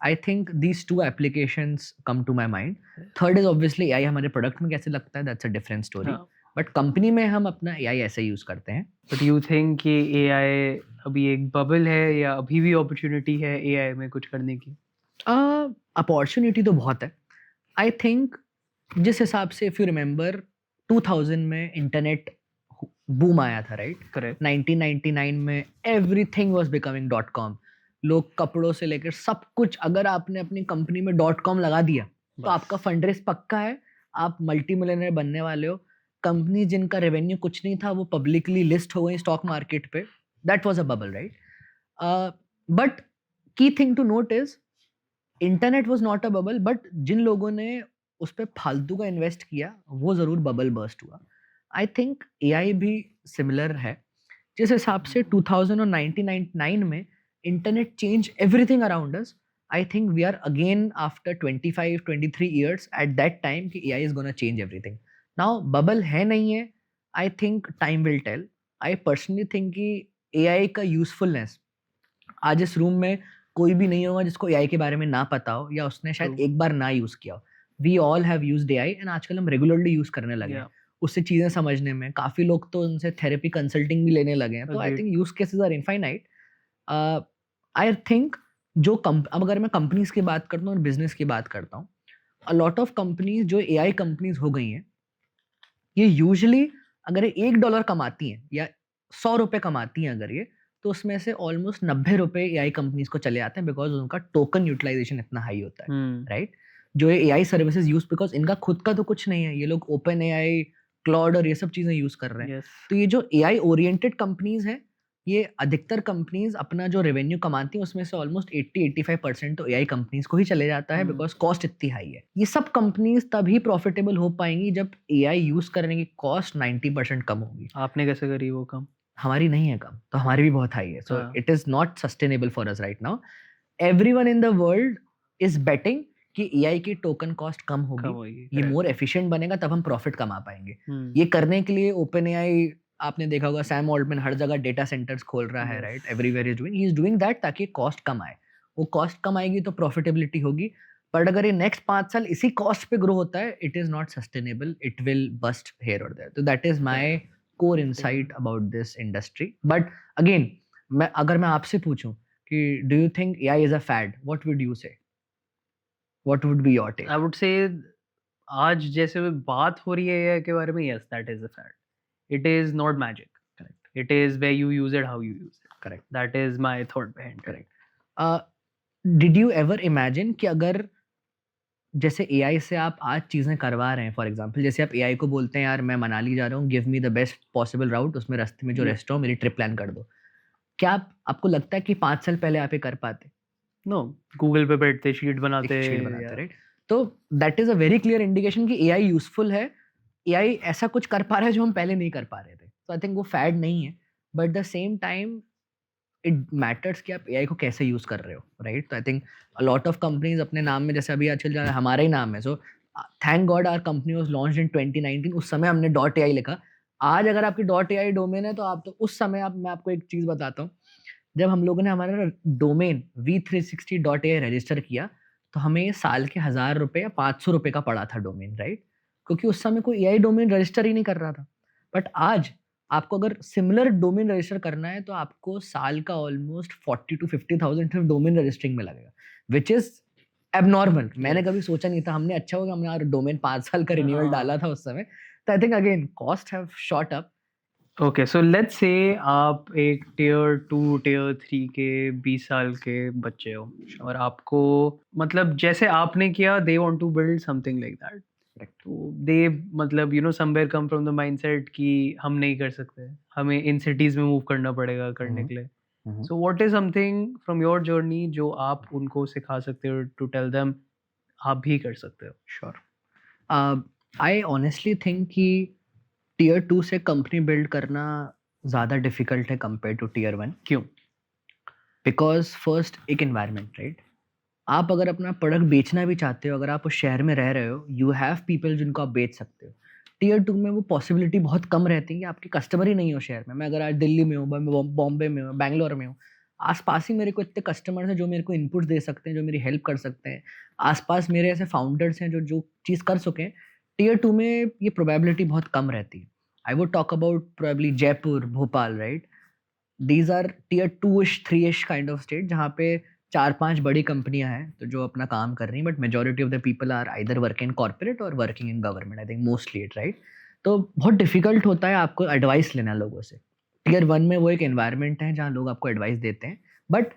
I think these two applications come to my mind. Third is obviously AI हमारे प्रोडक्ट में कैसे लगता है, that's a different story. But company में हम अपना एआई ऐसे यूज करते हैं. बट यू थिंक कि एआई अभी एक बबल है या अभी भी अपॉर्चुनिटी है एआई में कुछ करने की? अपॉर्चुनिटी तो बहुत है. आई थिंक जिस हिसाब से इफ यू रिमेंबर 2000 में इंटरनेट बूम आया था, राइट? करेक्ट. 1999 में एवरीथिंग वाज बिकमिंग .com. लोग कपड़ों से लेकर सब कुछ, अगर आपने अपनी कंपनी में .com लगा दिया तो आपका फंडरेज पक्का है, आप मल्टी मिलियनर बनने वाले हो. कंपनी जिनका रेवेन्यू कुछ नहीं था वो पब्लिकली लिस्ट हो गई स्टॉक मार्केट पे. That was a bubble, right? But key thing to note is internet was not a bubble, but जिन लोगों ने उस पे फालतू का इन्वेस्ट किया, वो ज़रूर बबल बर्स्ट हुआ। आई थिंक एआई भी सिमिलर है। जिस हिसाब से 2000 और 1999 में internet change everything around us, I think we are again after 25-23 years at that time कि AI is gonna change everything. Now bubble है नहीं है, I think time will tell. I personally think कि एआई का usefulness, आज इस room में कोई भी नहीं होगा जिसको एआई के बारे में ना पता हो या उसने शायद True. एक बार ना यूज किया हो। We all have used AI and आजकल हम रेगुलरली यूज करने लगे हैं Yeah. उससे चीजें समझने में। काफी लोग तो उनसे थेरेपी कंसल्टिंग भी लेने लगे हैं। तो I Agreed. Think use cases are infinite. I think अब अगर मैं कंपनीज की बात करता हूँ और बिजनेस की बात करता हूँ, अ लॉट ऑफ कंपनीज जो एआई कंपनीज हो गई हैं, ये यूजुअली अगर ये $1 कमाती हैं या ₹100 कमाती हैं अगर ये, तो उसमें से ऑलमोस्ट ₹90 एआई कंपनीज को चले आते हैं बिकॉज उनका टोकन यूटिलाइजेशन इतना हाई होता है, Hmm. राइट? जो ये एआई सर्विसेज यूज, बिकॉज इनका खुद का तो कुछ नहीं है, ये लोग ओपन एआई, क्लॉड और ये सब चीजें यूज कर रहे हैं। Yes. तो ये जो एआई ओरिएंटेड कंपनीज हैं, ये अधिकतर कंपनीज अपना जो रेवेन्यू कमाती हैं उसमें से ऑलमोस्ट 80-85% तो एआई कंपनीज को ही चले जाता है बिकॉज कॉस्ट इतनी हाई है। ये सब कंपनीज तभी प्रॉफिटेबल हो पाएंगी जब एआई यूज करने की कॉस्ट 90% कम होगी। आपने कैसे करी वो काम? हमारी नहीं है कम, तो हमारी भी बहुत हाई है। सो हाँ. It is not sustainable for us right now. Everyone in the world is betting कि एआई की टोकन कॉस्ट कम कम होगी, होगी, ये correct. मोर एफिशिएंट बनेगा, तब हम प्रॉफिट कमा पाएंगे। Hmm. ये करने के लिए ओपन एआई, आपने देखा होगा सैम ऑल्टमैन हर जगह डेटा सेंटर्स खोल रहा है, Yes. Right? Everywhere he is doing that ताकि कॉस्ट कम आए। वो कॉस्ट कम आएगी तो प्रॉफिटेबिलिटी होगी। बट अगर ये नेक्स्ट 5 साल इसी कॉस्ट पे ग्रो होता है, it is not sustainable, it will bust here और देयर। तो that is my core insight about this industry. But again, अगर मैं आपसे पूछूं कि do you think AI is a fad, what would you say? What would be your take? I would say आज जैसे बात हो रही है एआई के बारे में, yes, that is a fact. It is not magic. Correct. It is where you use it, how you use it. Correct. That is my thought behind it. Correct. Did you ever imagine कि अगर जैसे AI से आप आज चीज़ें करवा रहे हैं, फॉर एग्जांपल जैसे आप एआई को बोलते हैं यार मैं मनाली जा रहा हूँ, give me the best possible route, उसमें रास्ते में जो Yeah. रेस्टोरेंट हो मेरी ट्रिप प्लान कर दो। क्या आपको लगता है कि 5 साल पहले आप ये कर पाते? No, Google पे बैठते शीट बनाते एक शीट बनाते, yeah. राइट? तो that is a very clear indication कि एआई यूजफुल है। एआई ऐसा कुछ कर पा रहा है जो हम पहले नहीं कर पा रहे थे। तो आई थिंक वो फैड नहीं है, but the same time it matters कि आप एआई को कैसे यूज कर रहे हो, राइट? तो I think a lot of companies अपने नाम में, जैसे अभी आजकल जा हमारा ही नाम है, so thank God our company was launched in 2019। उस समय हमने .ai लिखा। आज अगर आपकी .ai डोमेन है तो आप, तो उस समय आप, मैं आपको एक चीज बताता हूँ, जब हम लोगों ने हमारा डोमेन v360.ai रजिस्टर किया तो हमें ये साल के ₹1000 या ₹500 का पड़ा था डोमेन, राइट? क्योंकि उस समय कोई एआई डोमेन रजिस्टर ही नहीं कर रहा था। बट आज आपको अगर सिमिलर डोमेन रजिस्टर करना है तो आपको साल का ऑलमोस्ट 40,000 to 50,000 डोमेन रजिस्टरिंग में लगेगा, विच इज एबनॉर्मल। मैंने कभी सोचा नहीं था। हमने अच्छा होगा हमने डोमेन 5 साल का रिन्यूअल हाँ. डाला था उस समय। तो I think again cost have shot up. Okay, so let's say आप एक टियर 2 टियर 3 के 20 साल के बच्चे हो और आपको, मतलब जैसे आपने किया, they want to build something like that. तो दे, मतलब somewhere come from the mindset कि हम नहीं कर सकते, हमें इन सिटीज में मूव करना पड़ेगा करने के लिए। So what is something from your journey जो आप उनको सिखा सकते हो टू टेल देम आप भी कर सकते हो? श्योर। आई ऑनेस्टली थिंक कि टियर 2 से कंपनी बिल्ड करना ज़्यादा डिफिकल्ट है कंपेयर टू टियर 1। क्यों? बिकॉज फर्स्ट एक एनवायरनमेंट, राइट? आप अगर अपना प्रोडक्ट बेचना भी चाहते हो, अगर आप उस शहर में रह रहे हो, यू हैव पीपल जिनको आप बेच सकते हो। टियर 2 में वो पॉसिबिलिटी बहुत कम रहती है कि आपके कस्टमर ही नहीं हो शहर में। मैं अगर आज दिल्ली में हूँ, बॉम्बे में हूँ, बैंगलोर में हूँ, आसपास ही मेरे को इतने कस्टमर्स हैं जो मेरे को इनपुट दे सकते हैं, जो मेरी हेल्प कर सकते हैं। आसपास मेरे ऐसे फाउंडर्स हैं जो जो चीज़ कर सकें। टियर 2 में ये प्रोबेबिलिटी बहुत कम रहती है। I would talk about probably Jaipur, Bhopal, right? These are tier 2-ish 3-ish kind of state जहाँ पे 4-5 बड़ी कंपनियां हैं तो जो अपना काम कर रही हैं, but majority of the people are either working in corporate और working in government. I think mostly it, right? तो बहुत डिफिकल्ट होता है आपको एडवाइस लेना लोगों से। टियर 1 में वो एक एनवायरनमेंट है जहाँ लोग आपको एडवाइस देते हैं। But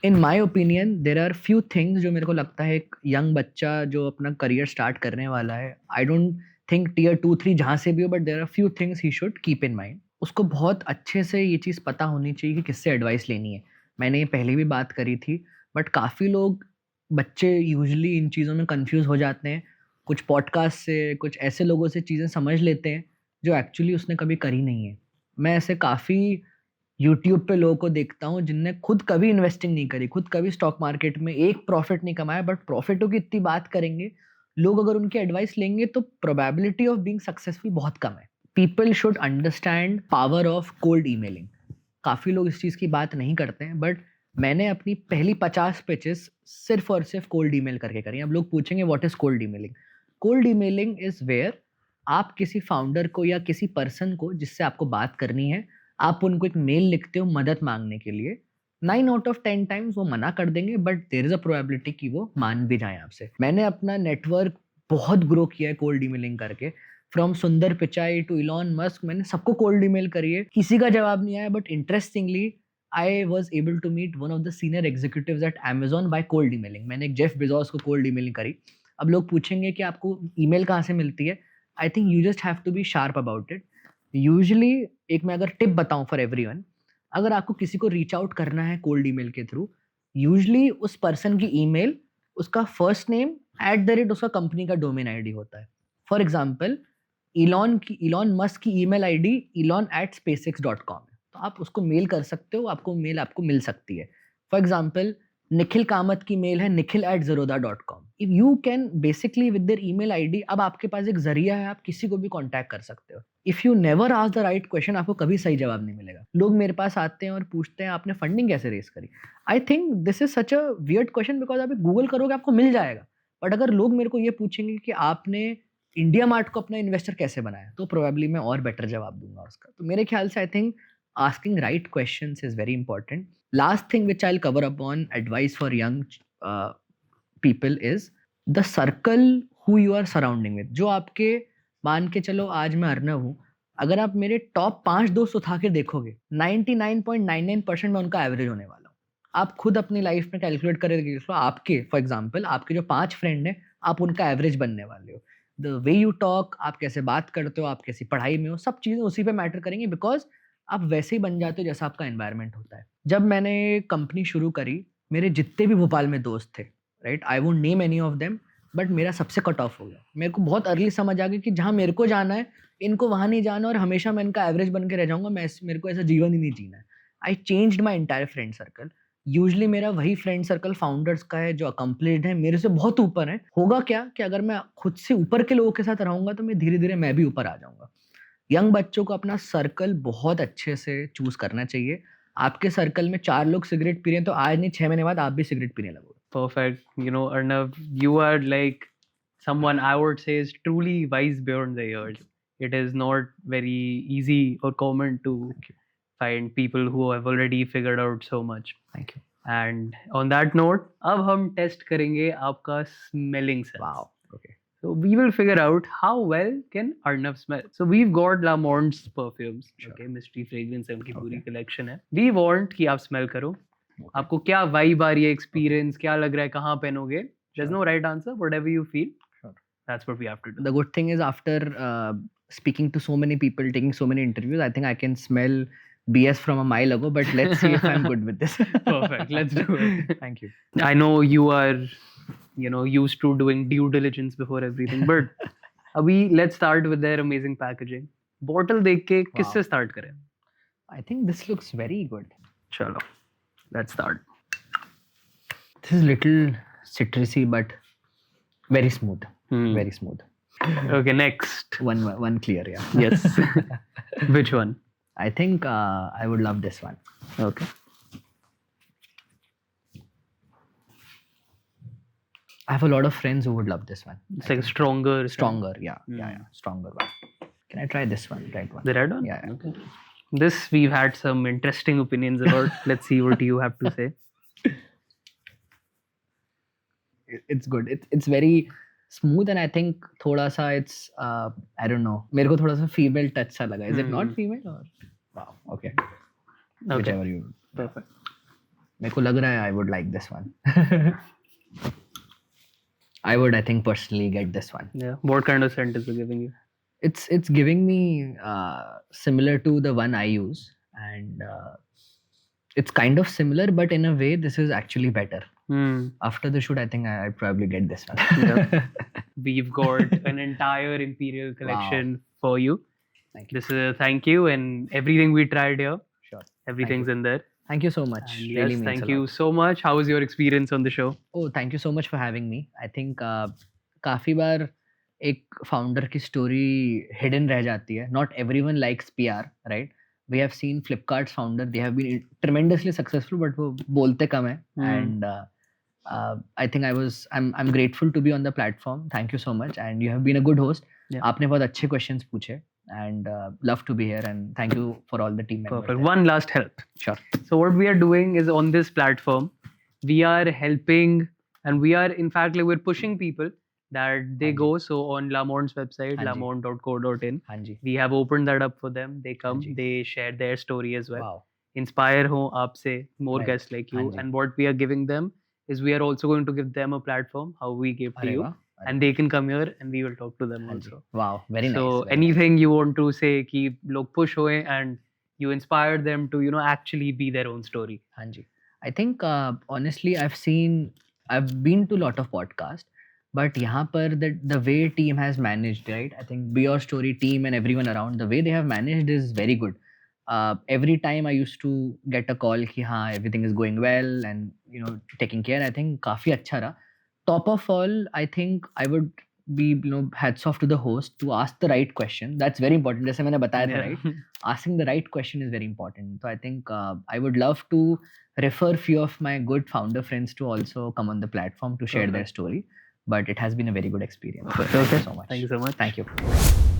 in my opinion there are few things जो मेरे को लगता है एक यंग बच्चा जो अपना करियर स्टार्ट करने वाला है, आई डोंट थिंक टियर 2-3 जहाँ से भी हो, but there are few things he should keep in mind. उसको बहुत अच्छे से ये चीज़ पता होनी चाहिए कि किससे एडवाइस लेनी है। मैंने ये पहले भी बात करी थी, बट काफ़ी लोग बच्चे यूजुअली इन चीज़ों में कंफ्यूज हो जाते हैं, कुछ पॉडकास्ट से, कुछ ऐसे लोगों से चीज़ें समझ लेते हैं जो एक्चुअली उसने कभी करी नहीं है। मैं ऐसे काफ़ी यूट्यूब पे लोगों को देखता हूँ जिनने खुद कभी इन्वेस्टिंग नहीं करी, खुद कभी स्टॉक मार्केट में एक प्रॉफिट नहीं कमाया, बट प्रॉफिटों की इतनी बात करेंगे, लोग अगर उनकी एडवाइस लेंगे तो प्रोबेबिलिटी ऑफ बीइंग सक्सेसफुल बहुत कम है। People should understand power of cold emailing. काफ़ी लोग इस चीज़ की बात नहीं करते हैं, बट मैंने अपनी पहली 50 पिचेस सिर्फ और सिर्फ कोल्ड ईमेल करके करी। अब लोग पूछेंगे what is cold emailing? Cold emailing is where आप किसी फाउंडर को या किसी पर्सन को जिससे आपको बात करनी है, आप उनको एक मेल लिखते हो मदद मांगने के लिए। 9 आउट ऑफ 10 टाइम्स वो मना कर देंगे, but there is a probability कि वो मान भी जाएं आपसे। मैंने अपना नेटवर्क बहुत ग्रो किया है कोल्ड ईमेलिंग करके। फ्रॉम सुंदर पिचाई टू इलॉन मस्क, मैंने सबको कोल्ड ईमेल करी है, किसी का जवाब नहीं आया, but interestingly I was able to meet one of the senior executives at Amazon by cold emailing. मैंने एक जेफ बेजोस को कोल्ड ईमेलिंग करी। अब लोग पूछेंगे कि आपको ईमेल कहाँ से मिलती है? I think you just have to be sharp about it. Usually एक मैं अगर टिप बताऊं फॉर एवरीवन, अगर आपको किसी को रीच आउट करना है कोल्ड ईमेल के थ्रू, यूजुअली उस पर्सन की ईमेल, उसका फर्स्ट नेम @ उसका कंपनी का डोमेन आईडी होता है। फॉर एग्जाम्पल, इलॉन मस्क की ईमेल आईडी elon@spacex.com है, तो आप उसको मेल कर सकते हो, आपको मेल आपको मिल सकती है। फॉर एग्जाम्पल, निखिल कामत की मेल है nikhil@zerodha.com। If you can basically with their email ID, अब आपके पास एक जरिया है, आप किसी को भी कांटेक्ट कर सकते हो। If you never ask the right question, आपको कभी सही जवाब नहीं मिलेगा। लोग मेरे पास आते हैं और पूछते हैं आपने फंडिंग कैसे रेस करी? आई think this is such a weird question, because आप गूगल करोगे आपको मिल जाएगा। बट अगर लोग मेरे को ये पूछेंगे कि आपने इंडिया मार्ट को अपना इन्वेस्टर कैसे बनाया, तो प्रोबेबली मैं और बेटर जवाब दूंगा उसका। तो मेरे ख्याल से I think asking right questions is very important. Last thing which I'll cover upon advice for young people is the circle who you are surrounding with. जो आपके, मान के चलो आज मैं अर्नव हूँ, अगर आप मेरे टॉप 5 दोस्त उठा के देखोगे, 99.99% में उनका एवरेज होने वाला हूँ। आप खुद अपनी लाइफ में कैलकुलेट करके देखो, आपके फॉर एग्जाम्पल आपके जो 5 फ्रेंड हैं, आप उनका एवरेज बनने वाले हो। द वे यू टॉक, आप कैसे बात करते हो, आप कैसी पढ़ाई में हो, सब चीज़ें उसी पे मैटर करेंगी, बिकॉज आप वैसे ही बन जाते हो जैसा आपका एनवायरनमेंट होता है। जब मैंने कंपनी शुरू करी, मेरे जितने भी भोपाल में दोस्त थे, right, I won't name any of them, but मेरा सबसे कट ऑफ हो गया। मेरे को बहुत अर्ली समझ आ गई कि जहाँ मेरे को जाना है, इनको वहाँ नहीं जाना, और हमेशा मैं इनका एवरेज बन के रह जाऊँगा। मेरे को ऐसा जीवन ही नहीं जीना है। आई changed my entire friend circle. Usually मेरा वही फ्रेंड सर्कल फाउंडर्स का है जो अकम्प्लिश्ड है, मेरे से बहुत ऊपर है। होगा क्या कि अगर मैं खुद से ऊपर के लोगों के साथ रहूँगा तो मैं धीरे-धीरे मैं भी ऊपर आ जाऊँगा। यंग बच्चों को अपना सर्कल बहुत अच्छे से चूज़ करना चाहिए। आपके सर्कल में 4 लोग सिगरेट पी रहे हैं, तो आज नहीं 6 महीने बाद आप भी सिगरेट पीने लगोगे। Perfect. You know, Arnav, you are like someone I would say is truly wise beyond the years. It is not very easy or common to find people who have already figured out so much. Thank you. And on that note, अब हम test करेंगे आपका smelling sense. Wow, okay. So we will figure out how well can Arnav smell. So we've got Lamont's perfumes. Sure. Okay, mystery fragrance है, उनकी पूरी Okay. collection है. We want कि आप smell करो. आपको क्या वाइब आ रही है, एक्सपीरियंस क्या लग रहा है, कहाँ पहनोगे? There's no right answer. Whatever you feel, Sure. that's what we have to do. The good thing is after speaking to so many people, taking so many interviews, I think I can smell BS from a mile ago, but let's see if I'm good with this. Perfect. Let's do it. Thank you. I know you are, you know, used to doing due diligence before everything, but अभी let's start with their amazing packaging. Bottle देख के किससे start करें? I think this looks very good. चलो, let's start. This is little citrusy but very smooth. Hmm. Very smooth. Okay, next. One clear, yeah. Yes. Which one? I think I would love this one. Okay. I have a lot of friends who would love this one. It's like stronger. Stronger, yeah, Hmm. yeah, stronger one. Can I try this one, right one? The red one? Yeah, yeah. Okay. This we've had some interesting opinions about. Let's see what you have to say. It's good. It's very smooth, and I think थोड़ा सा it's I don't know. मेरे को थोड़ा सा female touch सा लगा. Is it not female or? Wow. Okay. Okay. Whichever you. Perfect. मेरे को लग रहा है I would like this one. I think personally get this one. Yeah. What kind of scent is it giving you? It's giving me similar to the one I use, and it's kind of similar, but in a way this is actually better. Hmm. After the shoot, I think I'd probably get this one. Yeah. We've got an entire Imperial collection for you. Thank you. This is a thank you, and everything we tried here, Sure. everything's in there. Thank you so much. And Really yes, means thank a you lot. so much. How was your experience on the show? Oh, thank you so much for having me. I think काफी बार एक founder की story hidden रह जाती है. Not everyone likes PR, right? We have seen Flipkart's founder. They have been tremendously successful, but वो बोलते कम है. And I think I'm grateful to be on the platform. Thank you so much, and you have been a good host. Yeah. आपने बहुत अच्छे questions पूछे, and love to be here, and thank you for all the team members. Perfect. there. One last help. Sure. So what we are doing is on this platform, we are helping, and we are in fact like we're pushing people that they Hanji. go. So on Lamont's website, Hanji. lamont.co.in, हाँ जी. we have opened that up for them. They come, Hanji. they share their story as well. Wow. Inspire ho aapse, more Right. guests like you. Hanji. And what we are giving them is we are also going to give them a platform, how we give to अरे you. वाह. And they can come here and we will talk to them हाँ जी. also. Wow. Very nice. So very nice. anything you want to say कि लोग push होए and you inspire them to actually be their own story. हाँ जी. I think honestly I've been to a lot of podcasts, but यहाँ पर the way team has managed, right? I think Be Your Story team and everyone around, the way they have managed is very good. Every time I used to get a call कि हाँ everything is going well and taking care. I think काफी अच्छा रहा. Top of all, I think I would be hats off to the host to ask the right question. That's very important. जैसे मैंने बताया था, right? Asking the right question is very important. So I think I would love to refer few of my good founder friends to also come on the platform to share their Perfect. story. But it has been a very good experience. Okay. Thank you so much. Thank you so much. Thank you.